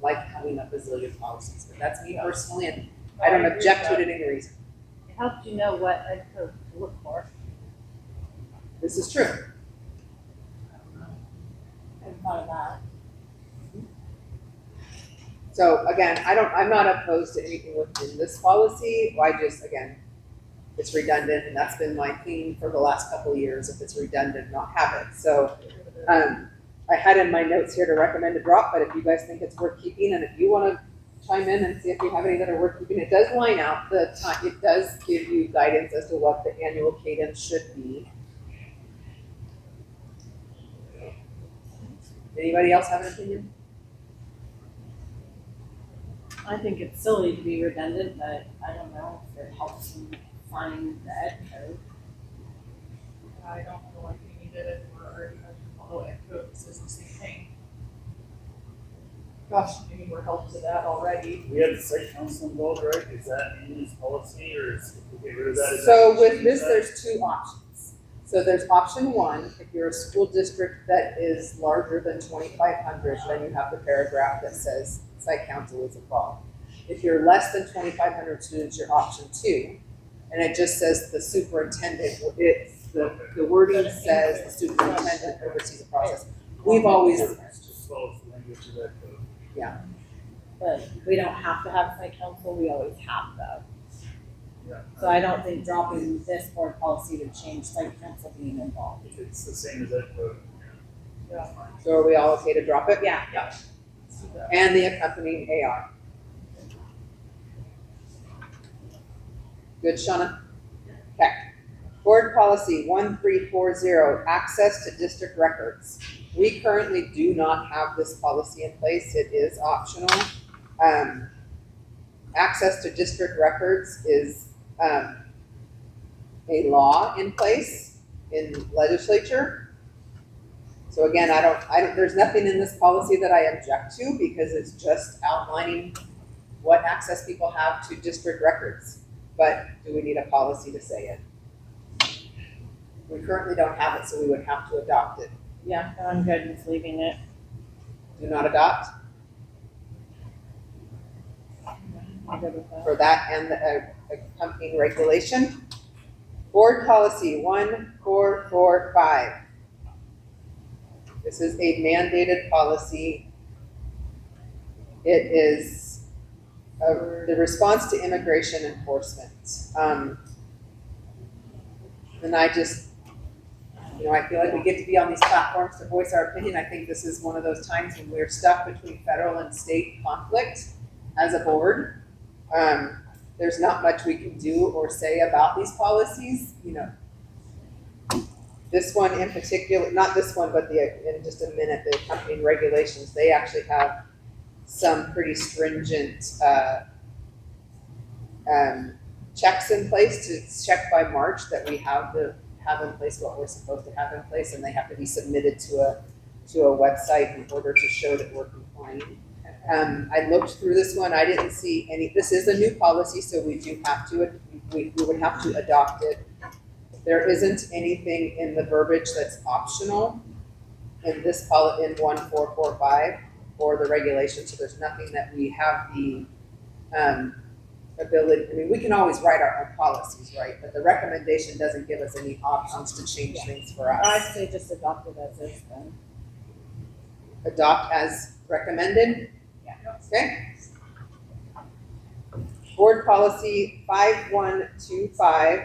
like having a bazillion policies, but that's me personally, and I don't object to it in any reason. It helps you know what ed code to look for. This is true. I've thought of that. So again, I'm not opposed to anything within this policy. Again, it's redundant, and that's been my theme for the last couple of years. If it's redundant, not have it. So I had in my notes here to recommend a drop, but if you guys think it's worth keeping, and if you want to chime in and see if you have any that are worth keeping, it does line out the time. It does give you guidance as to what the annual cadence should be. Anybody else have an opinion? I think it's silly to be redundant, but I don't know if it helps them find the ed code. I don't feel like we needed it, we're already going to follow ed code, this is the same thing. Gosh, maybe we're helped to that already. We have the site council involved, right? Is that in this policy or is, if we get rid of that? is So that with change this, that? there's two options. So there's option one, if you're a school district that is larger than 2,500, then you have the paragraph that says site council is involved. If you're less than 2,500 students, you're option two, and it just says the superintendent, the wording says the superintendent oversees the process. We've always, Just follows the language of that code. But we don't have to have site council, we always have though. Yeah. So I don't think dropping this board policy would change site council being involved. If it's the same as that code. Yeah. so are we all okay to drop it? Yeah. And the accompanying AR. Good, Shauna? Okay. Board policy 1340, access to district records. We currently do not have this policy in place. It is optional. Access to district records is a law in place in legislature. So again, there's nothing in this policy that I object to because it's just outlining what access people have to district records. But do we need a policy to say it? We currently don't have it, so we would have to adopt it. Yeah, I'm good with leaving it. Do not adopt I'm good with that. for that and the accompanying regulation. Board policy 1445. This is a mandated policy. It is the response to immigration enforcement. And I just, I feel like we get to be on these platforms to voice our opinion. I think this is one of those times when we're stuck between federal and state conflict as a board. There's not much we can do or say about these policies, This one in particular, not this one, but in just a minute, the accompanying regulations, they actually have some pretty stringent checks in place to check by March that we have in place what we're supposed to have in place, and they have to be submitted to a website in order to show that we're complying. I looked through this one. I didn't see any. This is a new policy, so we do have to. We would have to adopt it. There isn't anything in the verbiage that's optional in this in 1445 or the regulation. So there's nothing that we have the ability. I mean, we can always write our own policies, right? But the recommendation doesn't give us any options to change things for us. I'd say just adopt it as is then. Adopt as recommended. Yeah. Okay. Board policy 5125.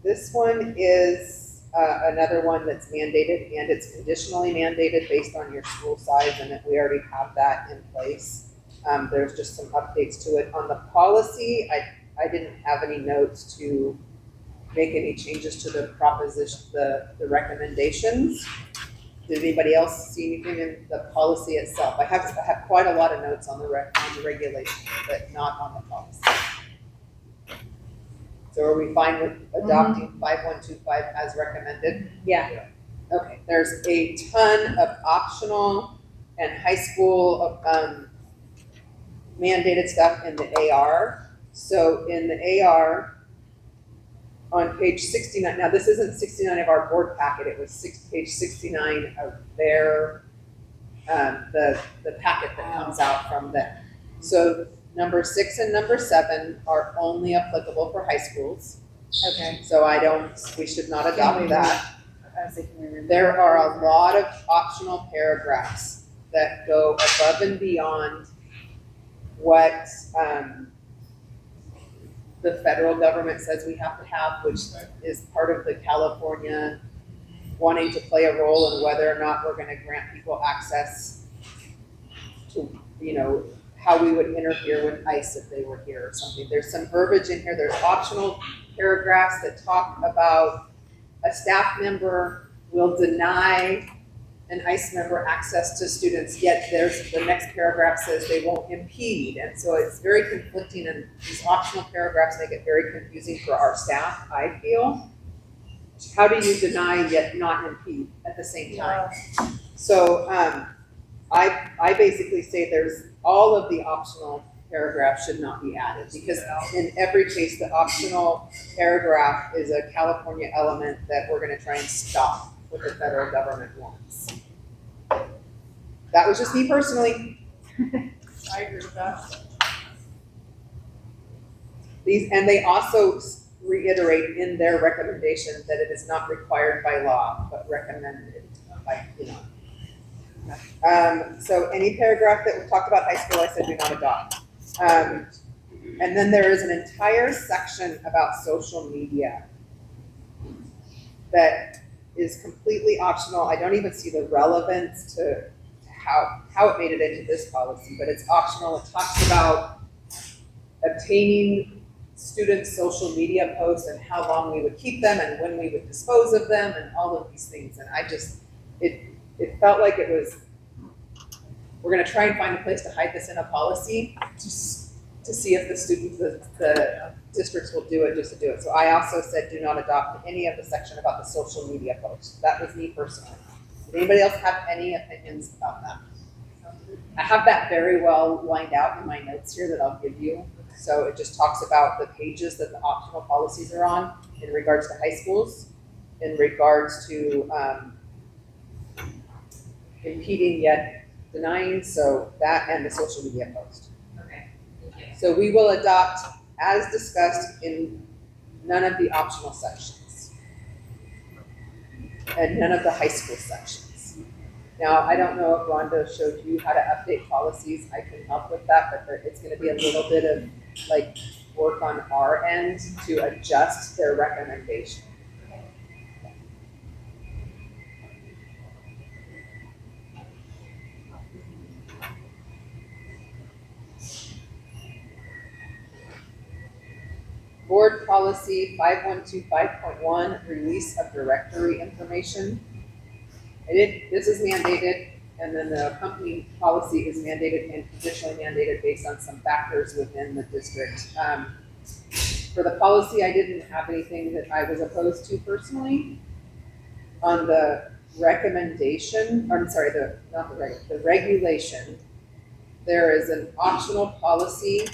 This one is another one that's mandated, and it's conditionally mandated based on your school size, and that we already have that in place. There's just some updates to it. On the policy, I didn't have any notes to make any changes to the proposition, the recommendations. Did anybody else see anything in the policy itself? I have quite a lot of notes on the regulation, but not on the policy. So are we fine with adopting 5125 as recommended? Yeah. Okay, there's a ton of optional and high school mandated stuff in the AR. So in the AR, on page 69, now this isn't 69 of our board packet, it was page 69 of their, the packet that comes out from them. So number 6 and number 7 are only applicable for high schools. Okay. So we should not adopt that. I was thinking we were. There are a lot of optional paragraphs that go above and beyond what the federal government says we have to have, which is part of the California wanting to play a role in whether or not we're going to grant people access to, how we would interfere with ICE if they were here or something. There's some verbiage in here. There's optional paragraphs that talk about a staff member will deny an ICE member access to students, yet the next paragraph says they won't impede. And so it's very conflicting, and these optional paragraphs make it very confusing for our staff, I feel. How do you deny yet not impede at the same time? So I basically say there's all of the optional paragraph should not be added, because in every case, the optional paragraph is a California element that we're gonna try and stop what the federal government wants. That was just me personally. I agree with that. And they also reiterate in their recommendation that it is not required by law, but recommended by, so any paragraph that we talked about high school, I said do not adopt. And then there is an entire section about social media that is completely optional. I don't even see the relevance to how it made it into this policy, but it's optional. It talks about obtaining students' social media posts and how long we would keep them and when we would dispose of them and all of these things. And it felt like it was, we're gonna try and find a place to hide this in a policy to see if the districts will do it just to do it. So I also said do not adopt any of the section about the social media posts. That was me personally. Did anybody else have any opinions about that? I have that very well lined out in my notes here that I'll give you. So it just talks about the pages that the optional policies are on in regards to high schools, in regards to impeding yet denying, so that and the social media post. Okay, thank you. So we will adopt as discussed in none of the optional sections and none of the high school sections. Now, I don't know if Rhonda showed you how to update policies. I can help with that, but it's gonna be a little bit of like work on our end to adjust their recommendation. Board policy 5125.1, release of directory information. This is mandated, and then the company policy is mandated and additionally mandated based on some factors within the district. For the policy, I didn't have anything that I was opposed to personally. On the recommendation, or I'm sorry, the regulation, there is an optional policy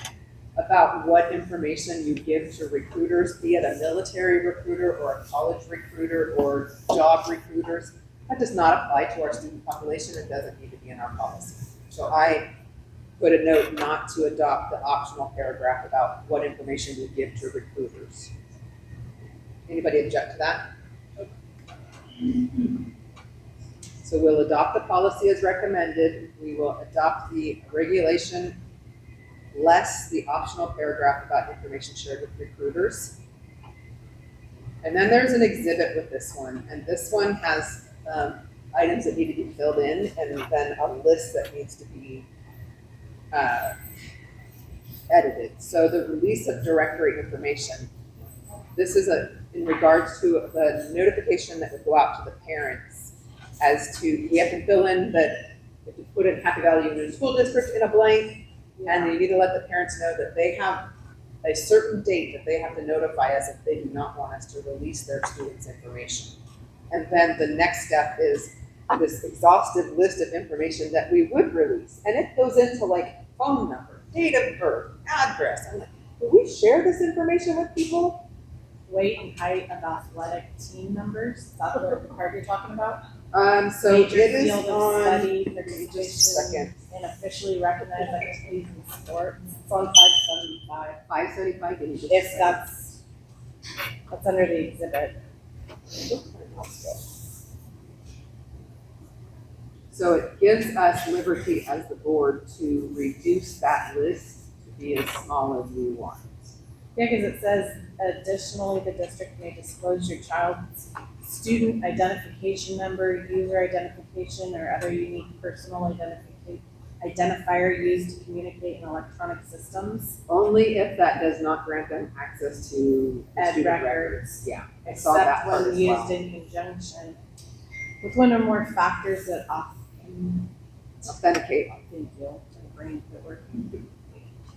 about what information you give to recruiters, be it a military recruiter or a college recruiter or job recruiters. That does not apply to our student population. It doesn't need to be in our policy. So I put a note not to adopt the optional paragraph about what information you give to recruiters. Anybody object to that? So we'll adopt the policy as recommended. We will adopt the regulation less the optional paragraph about information shared with recruiters. And then there's an exhibit with this one, and this one has items that need to be filled in, and then a list that needs to be edited. So the release of directory information. This is in regards to the notification that would go out to the parents as to, we have to fill in that, we have to put in Happy Valley Union School District in a blank, and you need to let the parents know that they have a certain date that they have to notify us if they do not want us to release their students' information. And then the next step is this exhaustive list of information that we would release. And it goes into like phone number, date of birth, address. I'm like, do we share this information with people? Weight and height of athletic team members, is that the part you're talking about? So Major it is field of on, study, just a participation second, in officially recognized activities in sports, it's on 575. 575, give me just a If second. that's under the exhibit. So it gives us liberty as the board to reduce that list to be as small as we want. Yeah, because it says additionally, the district may disclose your child's student identification number, user identification, or other unique personal identifier used to communicate in electronic systems. Only if that does not grant them access to Ed student records. Yeah, I saw that Except part when as used well. in conjunction with one or more factors that often Authenticate. can deal to the brain that work.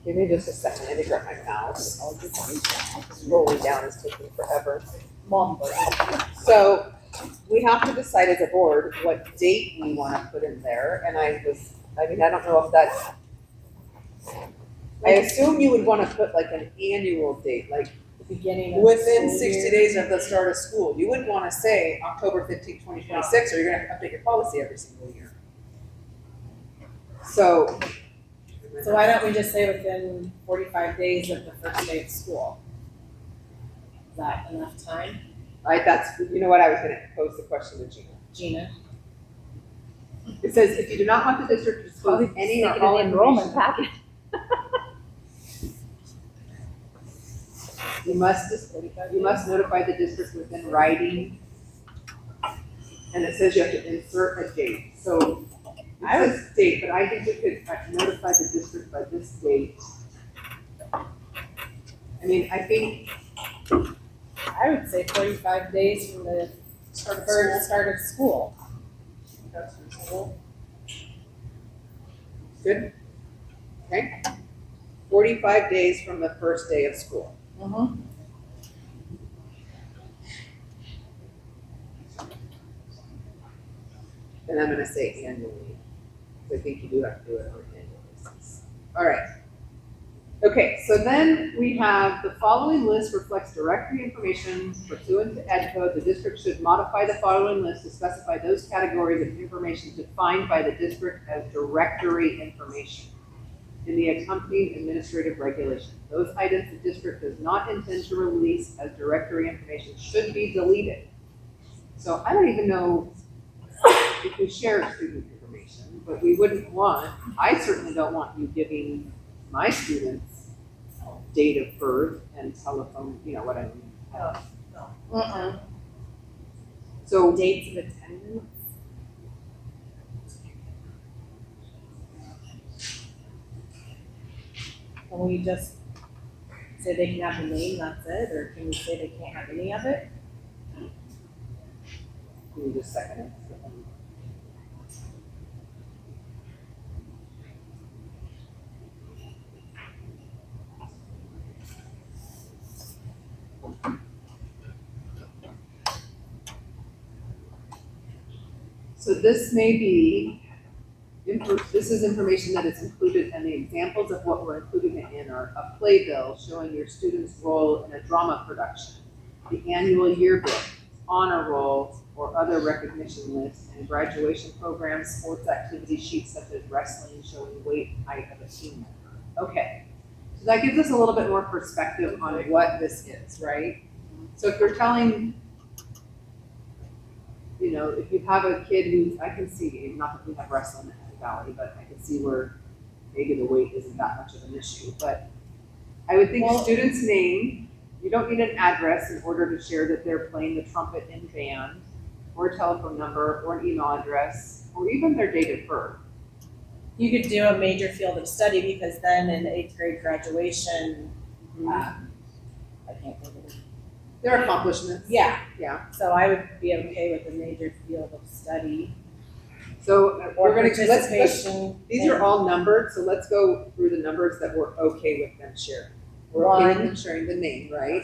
Give me just a second, I need to grab my mouse. Rolling down is taking forever. So we have to decide as a board what date we want to put in there, and I don't know if that's I assume you would wanna put like an annual date, like The beginning of the within school 60 year. days of the start of school. You wouldn't wanna say October 15th, 2026, or you're gonna have to update your policy every single year. So. So why don't we just say within 45 days of the first day of school? Is that enough time, Right, that's, you know what, I was gonna pose the question to Gina. Gina? It says, if you do not want the district to disclose any or Stick it in all the enrollment information, packet. you must notify the district within writing. And it says you have to insert a date, so it says date, but I think we could notify the district by this date. I mean, I think, I would say 45 days from the start of school. good, okay? 45 days from the first day of school. Mm-hmm. And I'm gonna say annually, because I think you do have to do it on an annual basis. All right. Okay, so then we have the following list reflects directory information pursuant to Ed Code. The district should modify the following list to specify those categories of information defined by the district as directory information in the accompanying administrative regulation. Those items the district does not intend to release as directory information should be deleted. So I don't even know if we share student information, but we wouldn't want, I certainly don't want you giving my students date of birth and telephone, you know what I mean? So Dates of attendance. Can we just say they can have the name, that's it, or can we say they can't have any of it? give me just a second. So this may be, this is information that is included, and the examples of what we're including it in are a playbill showing your student's role in a drama production, the annual yearbook, honor roll, or other recognition lists, and graduation programs, sports activity sheets such as wrestling showing weight and height of a team member. Okay, so that gives us a little bit more perspective on what this is, right? So if you're telling, you know, if you have a kid who, I can see, not that we have wrestling at the Valley, but I can see where maybe the weight isn't that much of an issue, but I would think student's name, you don't need an address in order to share that they're playing the trumpet in band, or a telephone number, or an email address, or even their date of birth. You could do a major field of study, because then in 8th grade graduation, I can't think of it. Their accomplishments. Yeah. Yeah. So I would be okay with a major field of study. So Or we're gonna, let's, participation. these are all numbered, so let's go through the numbers that we're okay with them sharing. We're okay with them sharing the name, right?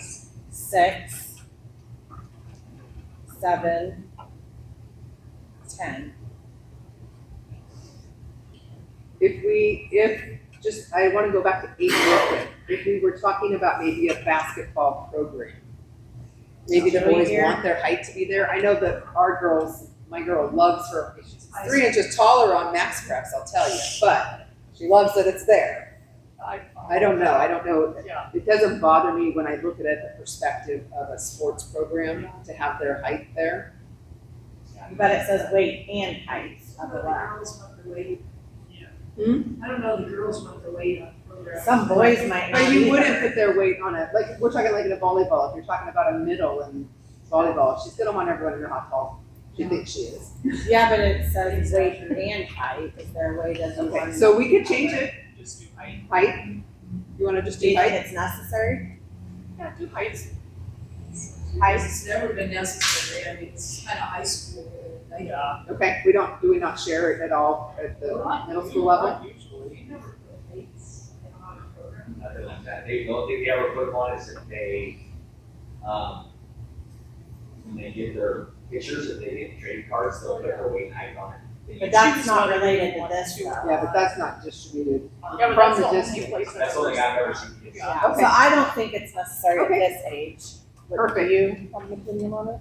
6, 7, 10. I wanna go back to 8 real quick. If we were talking about maybe a basketball program, maybe the boys want their height to be there. I know that our girls, my girl loves her, she's 3 inches taller on max preps, I'll tell you, but she loves that it's there. I don't know. Yeah. It doesn't bother me when I look at it the perspective of a sports program to have their height there. But it says weight and height of the lab. girls want the weight. Hmm? I don't know, the girls want the weight on the program. Some boys might not. But you either. wouldn't put their weight on it, like, we're talking like in a volleyball, if you're talking about a middle in volleyball, she's gonna want everyone to know how tall she thinks she is. Yeah, but it says weight and height. Is there a way that you Okay, want? so we could change it, Just do height. height, you wanna just Do do you think height? it's necessary? Yeah, do heights. It's never been necessary, I mean, it's kind of high school. Yeah. Okay, do we not share it at all at the middle school level? Usually. You never put weights on a program. Nothing like that. The only thing they ever put on is if they, when they get their pictures, if they get trading cards, they'll put their weight and height on it. But that's not related to this though. Yeah, but that's not distributed Yeah, but from that's the the only district. place That's something I've never seen. Yeah, Okay. so I don't think it's necessary at Okay. this age. What do Perfect. you have an opinion on it?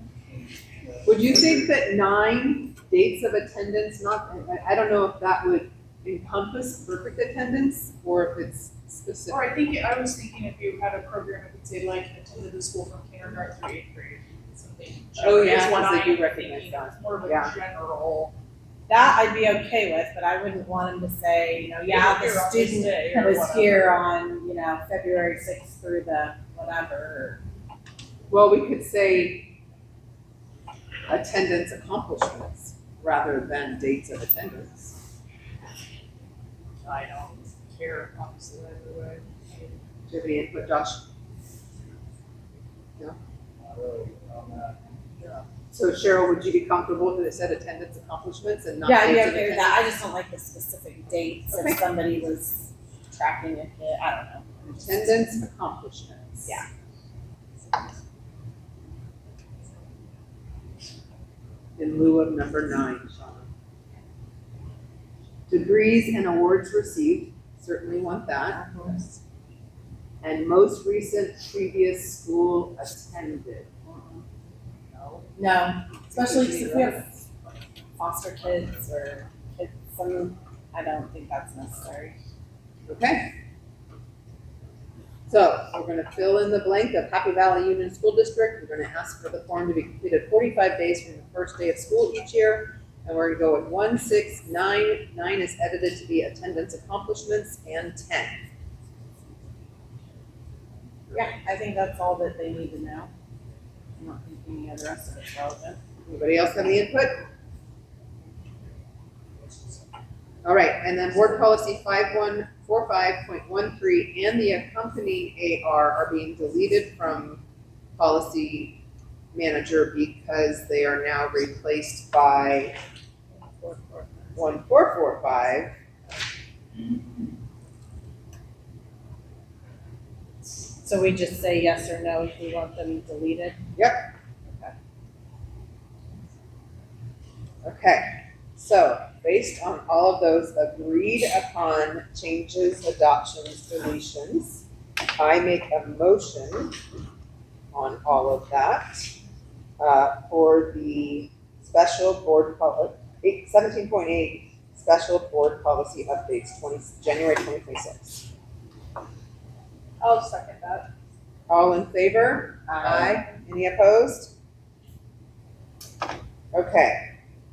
Would you think that 9 dates of attendance, I don't know if that would encompass perfect attendance or if it's specific. Or I was thinking if you had a program that would say like attended the school from kindergarten through 8th grade, something. Oh, yeah, Is what 'cause they do I'm recognize thinking. that. It's more of a Yeah. general. That I'd be okay with, but I wouldn't want them to say, the Here on this student day or was whatever. here on, February 6th through the whatever. Well, we could say attendance accomplishments rather than dates of attendance. I don't care, honestly, either way. Do you have any input, Josh? Not really on that. So Cheryl, would you be comfortable if it said attendance accomplishments and not Yeah, I'd be dates of okay with attendance? that. I just don't like the specific dates Okay. if somebody was tracking a kid. I don't know. Attendance accomplishments. Yeah. In lieu of number 9, Shauna. Degrees and awards received, certainly want that. And most recent previous school attended. No, especially 'cause if we have foster kids or kids, I don't think that's necessary. Okay. So we're gonna fill in the blank of Happy Valley Union School District. We're gonna ask for the form to be completed 45 days from the first day of school each year. And we're gonna go with 1, 6, 9. 9 is edited to be attendance accomplishments, and 10. Yeah, I think that's all that they need to know. I'm not thinking any of the rest of it's relevant. Anybody else have any input? All right, and then board policy 5145.13 and the accompanying AR are being deleted from policy manager because they are now replaced by 1445. So we just say yes or no if we want them deleted? Yep. Okay, so based on all of those agreed upon changes, adoptions, deletions, I make a motion on all of that for the special board policy, 17.8 special board policy updates, January 2026. I'll second that. All in favor? Aye. Any opposed? Okay.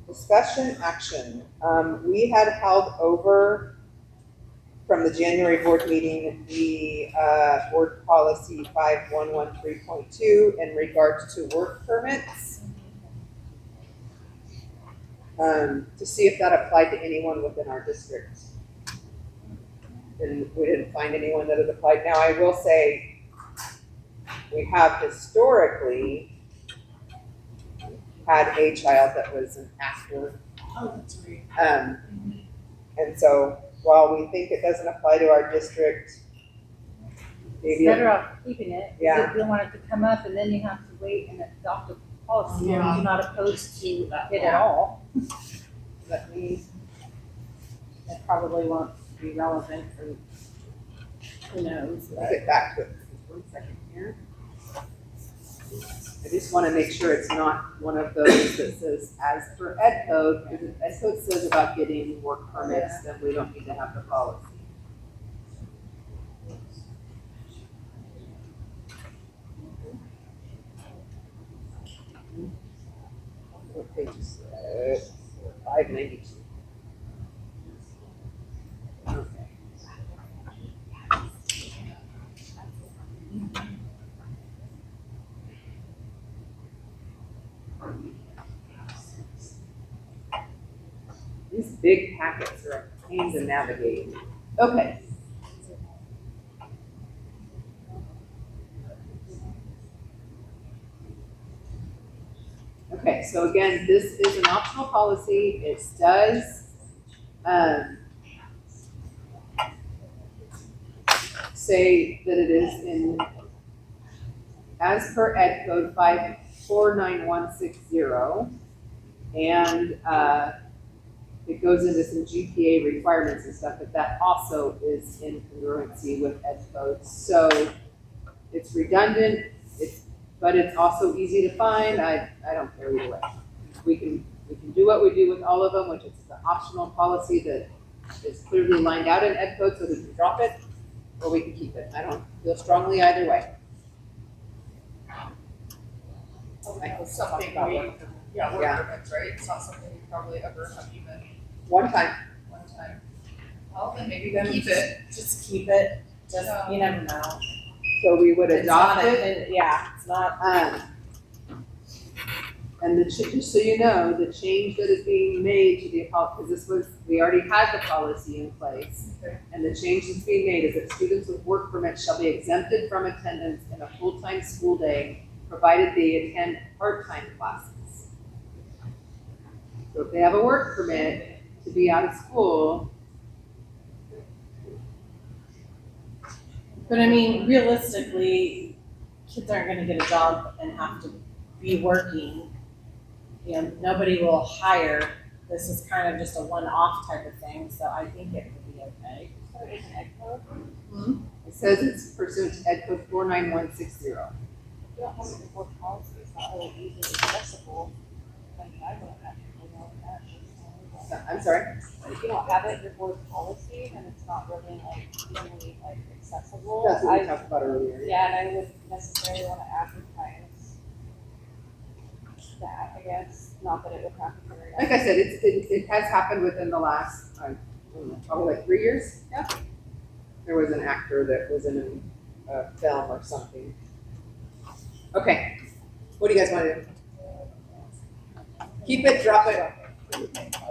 Discussion action. We had held over from the January board meeting the board policy 5113.2 in regards to work permits. To see if that applied to anyone within our district. And we didn't find anyone that had applied. Now, I will say, we have historically had a child that was an actor. Oh, that's great. And so while we think it doesn't apply to our district, maybe. Better off keeping it, Yeah. because you don't want it to come up and then you have to wait and adopt a policy, and Yeah. you're not opposed to it at all. Let me, It probably won't be relevant for, who knows, let's get back to it. 1 second here. I just want to make sure it's not one of those that says as per ed code, because if ed code says about getting work permits, then we don't need to have the policy. What page is that? 592. Okay. These big packets are a pain to navigate. Okay. Okay, so again, this is an optional policy. It does say that it is in, as per ed code 549160, and it goes into some GPA requirements and stuff, but that also is in congruency with ed codes. So it's redundant, but it's also easy to find. I don't care either way. We can do what we do with all of them, which is the optional policy that is clearly lined out in ed code, so we can drop it, or we can keep it. I don't feel strongly either way. Something about we, work. yeah, work Yeah. permits, right? It's not something we probably ever have even One time. one time. Well, then maybe we keep it. Just keep it, just, Yeah. you never know. So we would It's adopt not it. Yeah, it's not, And just so you know, the change that is being made to the because we already had the policy in place. Okay. And the change that's being made is that students with work permits shall be exempted from attendance in a full-time school day, provided they attend part-time classes. So if they have a work permit to be out of school, but I mean, realistically, kids aren't gonna get a job and have to be working. You know, nobody will hire, this is kind of just a one-off type of thing, so I think it would be okay. So it's an ed code. it says it's pursuant to Ed Code 49160. You don't have a board policy, it's not really easily accessible. I mean, I wouldn't actually know that. I'm sorry? If you don't have it, your board policy, and it's not really like, easily like accessible. That's what we I- talked about earlier. Yeah, and I wouldn't necessarily wanna advertise that, I guess, not that it would happen very often. Like I said, it has happened within the last, I don't know, probably like 3 years. Yeah. There was an actor that was in a film or something. Okay, what do you guys want to do? Keep it, drop it. I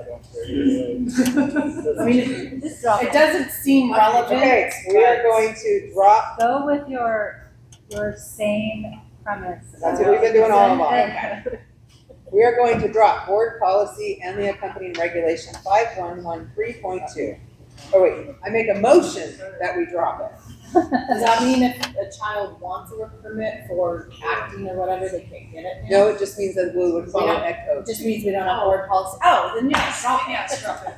don't care either way. I mean, Just drop it it. doesn't seem relevant. Okay, we are but- going to drop, Go with your same premise. That's what we've been doing all along. Okay. we are going to drop board policy and the accompanying regulation 5113.2. Oh wait, I make a motion that we drop it. Does that mean if a child wants a work permit for acting or whatever, they can't get it now? No, it just means that we would follow ed It code. just means we don't have board policy. Oh, then yes, drop it. Yes, drop it. I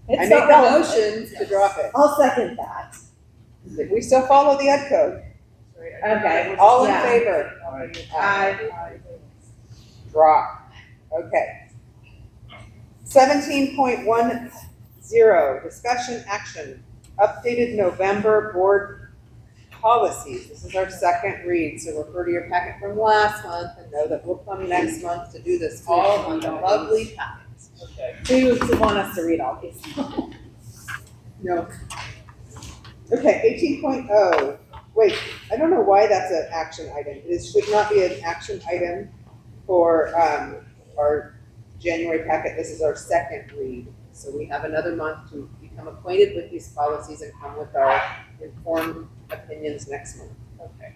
It's make not a relevant. motion to drop it. I'll second that. We still follow the ed code. Okay. All in Yeah. favor? Aye. Drop. Okay. 17.10, discussion action, updated November board policies. This is our second read, so refer to your packet from last month and know that we'll come next month to do this all on the lovely packets. Okay. So you would want us to read all these. No. Okay, 18.0. Wait, I don't know why that's an action item. It should not be an action item for our January packet. This is our second read. So we have another month to become acquainted with these policies and come with our informed opinions next month. Okay.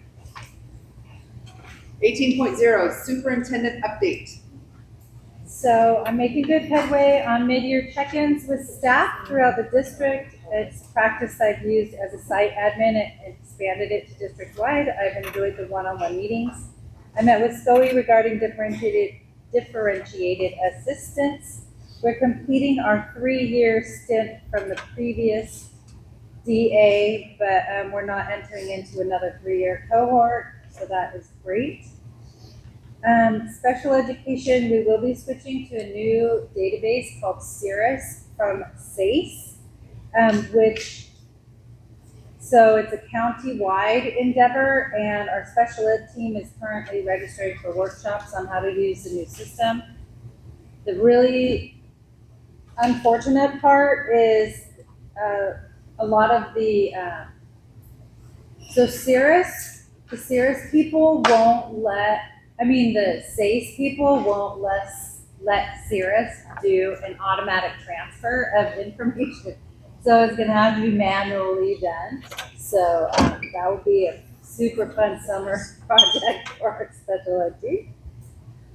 18.0, superintendent update. So I'm making good headway on mid-year check-ins with staff throughout the district. It's practice I've used as a site admin and expanded it to district-wide. I've enjoyed the one-on-one meetings. I met with SCOE regarding differentiated assistance. We're completing our 3-year stint from the previous DA, but we're not entering into another 3-year cohort, so that is great. Special education, we will be switching to a new database called Cirrus from SACE, so it's a county-wide endeavor, and our special ed team is currently registering for workshops on how to use the new system. The really unfortunate part is a lot of the, the Cirrus people won't the SACE people won't let Cirrus do an automatic transfer of information. So it's gonna have to be manually done. So that will be a super fun summer project for our special ed team.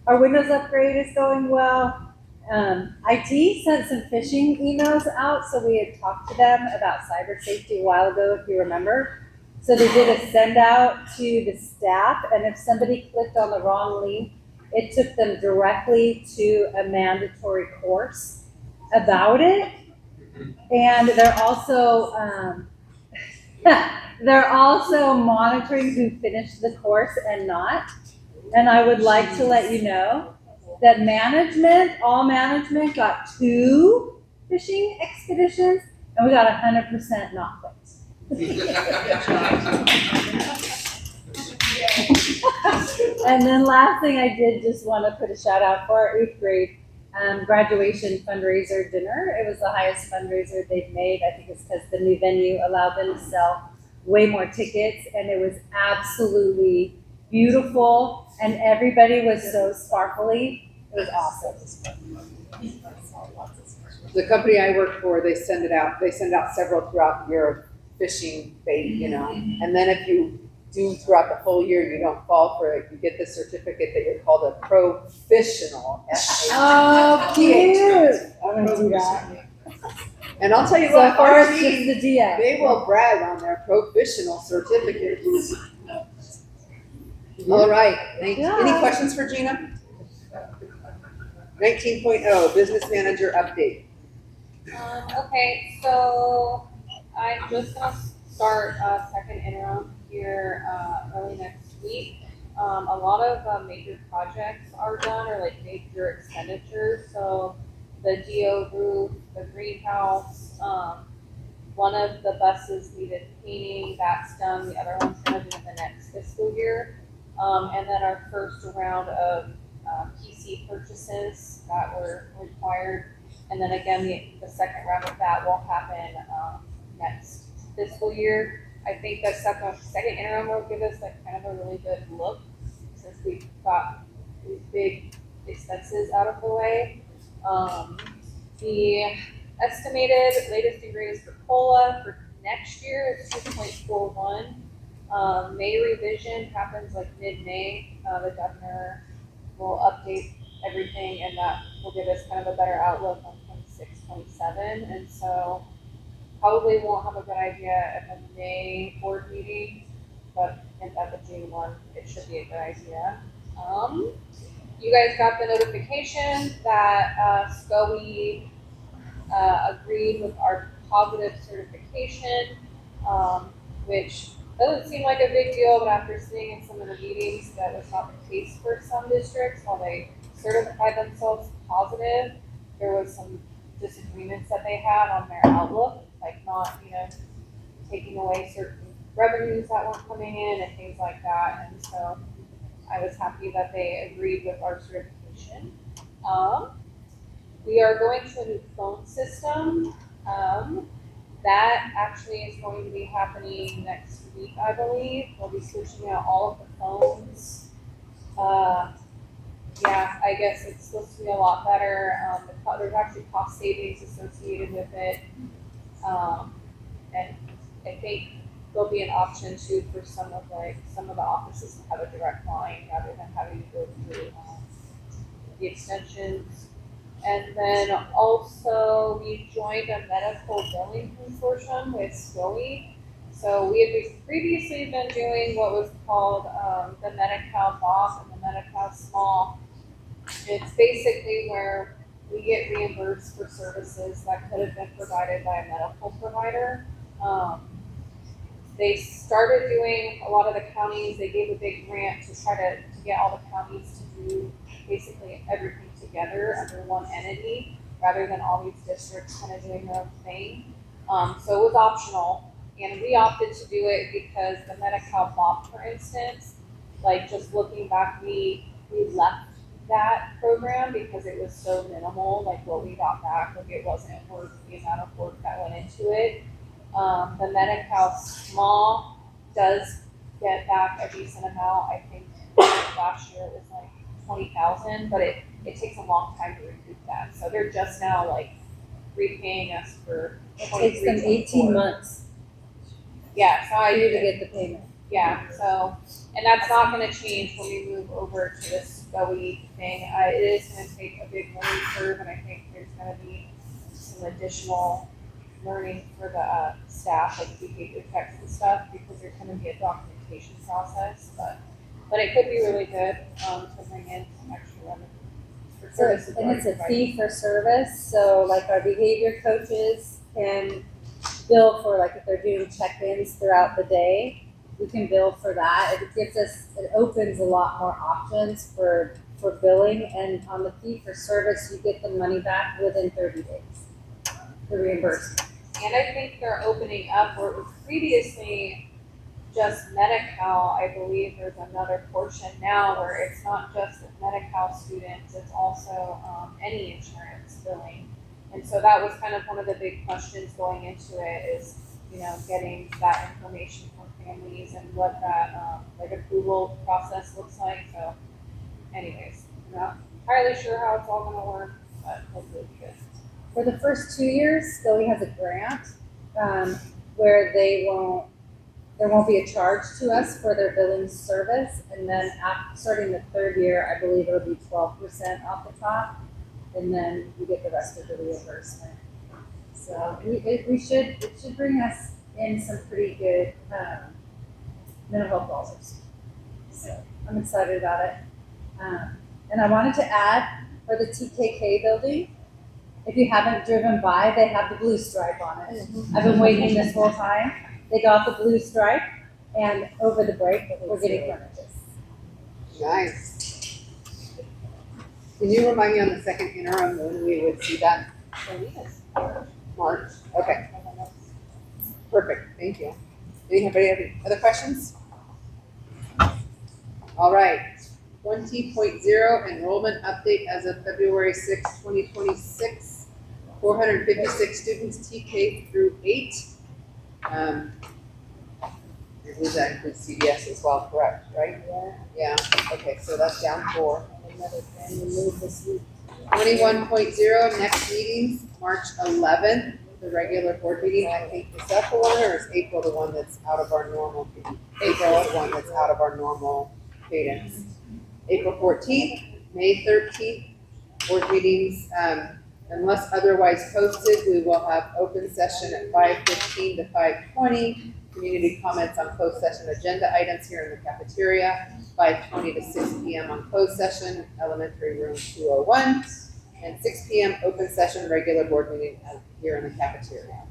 Our Windows upgrade is going well. IT sent some phishing emails out, so we had talked to them about cyber safety a while ago, if you remember. So they did a send out to the staff, and if somebody clicked on the wrong link, it took them directly to a mandatory course. about it. And they're also, they're also monitoring who finished the course and not. And I would like to let you know that all management got 2 fishing expeditions, and we got 100% not quits. And then last thing, I did just want to put a shout out for our 8th grade graduation fundraiser dinner. It was the highest fundraiser they've made. I think it's because the new venue allowed them to sell way more tickets, and it was absolutely beautiful, and everybody was so sparkly. It was awesome. The company I work for, they send out several throughout the year of fishing bait, you know. And then if you do throughout the whole year, you don't fall for it, you get the certificate that you're called a professional. Oh, cute! I'm gonna do that. And I'll tell you So what, far our it's just team, the DA. they will brag on their professional certificates. All right, any questions for Gina? 19.0, business manager update. Okay, so I'm just gonna start a second interim here, early next week. A lot of major projects are done, or like major expenditures, so the DO roof, the greenhouse, one of the buses needed painting, that's done, the other one's gonna be in the next fiscal year. And then our first round of PC purchases that were required. And then again, the second round of that will happen next fiscal year. I think the second interim will give us like kind of a really good look since we've got these big expenses out of the way. The estimated latest and greatest for COLA for next year is 2.41. May revision happens like mid-May. The governor will update everything, and that will give us kind of a better outlook on 26, 27. And so probably won't have a good idea at the May board meeting, but at the June one, it should be a good idea. You guys got the notification that SCOE agreed with our positive certification, which doesn't seem like a big deal, but after sitting in some of the meetings, that was not the case for some districts. While they certified themselves positive, there was some disagreements that they had on their outlook, like not, taking away certain revenues that weren't coming in and things like that. And so I was happy that they agreed with our certification. We are going to a new phone system. That actually is going to be happening next week, I believe. We'll be switching out all of the phones. Yeah, I guess it's supposed to be a lot better. There's actually cost savings associated with it. And I think there'll be an option too for some of the offices to have a direct line rather than having to go through the extensions. And then also we joined a medical billing consortium with SCOE. So we had previously been doing what was called the Medi-Cal BOP and the Medi-Cal Small. It's basically where we get reimbursed for services that could have been provided by a medical provider. They started doing a lot of the counties, they gave a big grant to try to get all the counties to do basically everything together under one entity, rather than all these districts kind of doing their own thing. So it was optional, and we opted to do it because the Medi-Cal BOP, for instance, like just looking back, we left that program because it was so minimal, like what we got back, like it wasn't worth the amount of work that went into it. The Medi-Cal Small does get back a decent amount. I think last year it was like 20,000, but it takes a long time to recoup that. So they're just now like repaying us for. It takes them 18 months Yeah, so I for you to did it. get the payment. Yeah, so, and that's not gonna change when we move over to this SCOE thing. It is gonna take a big learning curve, and I think there's gonna be some additional learning for the staff, like behavior checks and stuff, because there's gonna be a documentation process, but it could be really good, to bring in some extra revenue for services And are it's a provided. fee for service, so like our behavior coaches can bill for, like if they're doing check-ins throughout the day, we can bill for that. It opens a lot more options for billing, and on the fee for service, you get the money back within 30 days, the reimbursement. And I think they're opening up where it was previously just Medi-Cal. I believe there's another portion now where it's not just with Medi-Cal students, it's also any insurance billing. And so that was kind of one of the big questions going into it is, getting that information from families and what that like approval process looks like. So anyways, I'm not entirely sure how it's all gonna work, but hopefully it'll be good. For the first 2 years, Scully has a grant, where there won't be a charge to us for their billing service, and then starting the third year, I believe it'll be 12% off the top, and then we get the rest of the reimbursement. So it should bring us in some pretty good, mental health dollars. So I'm excited about it. And I wanted to add, for the TKK building, if you haven't driven by, they have the blue stripe on it. I've been waiting this whole time. They got the blue stripe, and over the break, we're getting furniture. Nice. Can you remind me on the second interim when we would see that? March, okay. Perfect, thank you. Anybody have any other questions? All right, 20.0 enrollment update as of February 6, 2026. 456 students TK through 8. I believe that includes CDS as well, correct, right? Yeah, okay, so that's down 4. 21.0 next meetings, March 11th, the regular board meeting. I think, is that the one, or is April the one that's out of our normal? April is the one that's out of our normal cadence. April 14th, May 13th, board meetings, unless otherwise posted, we will have open session at 5:15 to 5:20. Community comments on closed session agenda items here in the cafeteria, 5:20 to 6 p.m. on closed session, elementary room 201, and 6 p.m. open session, regular board meeting here in the cafeteria.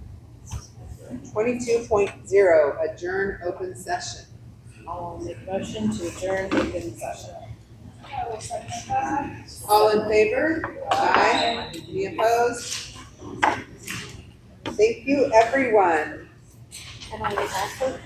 22.0 adjourn open session. I'll make a motion to adjourn open session. All in favor? Aye. Any opposed? Thank you, everyone. And I would also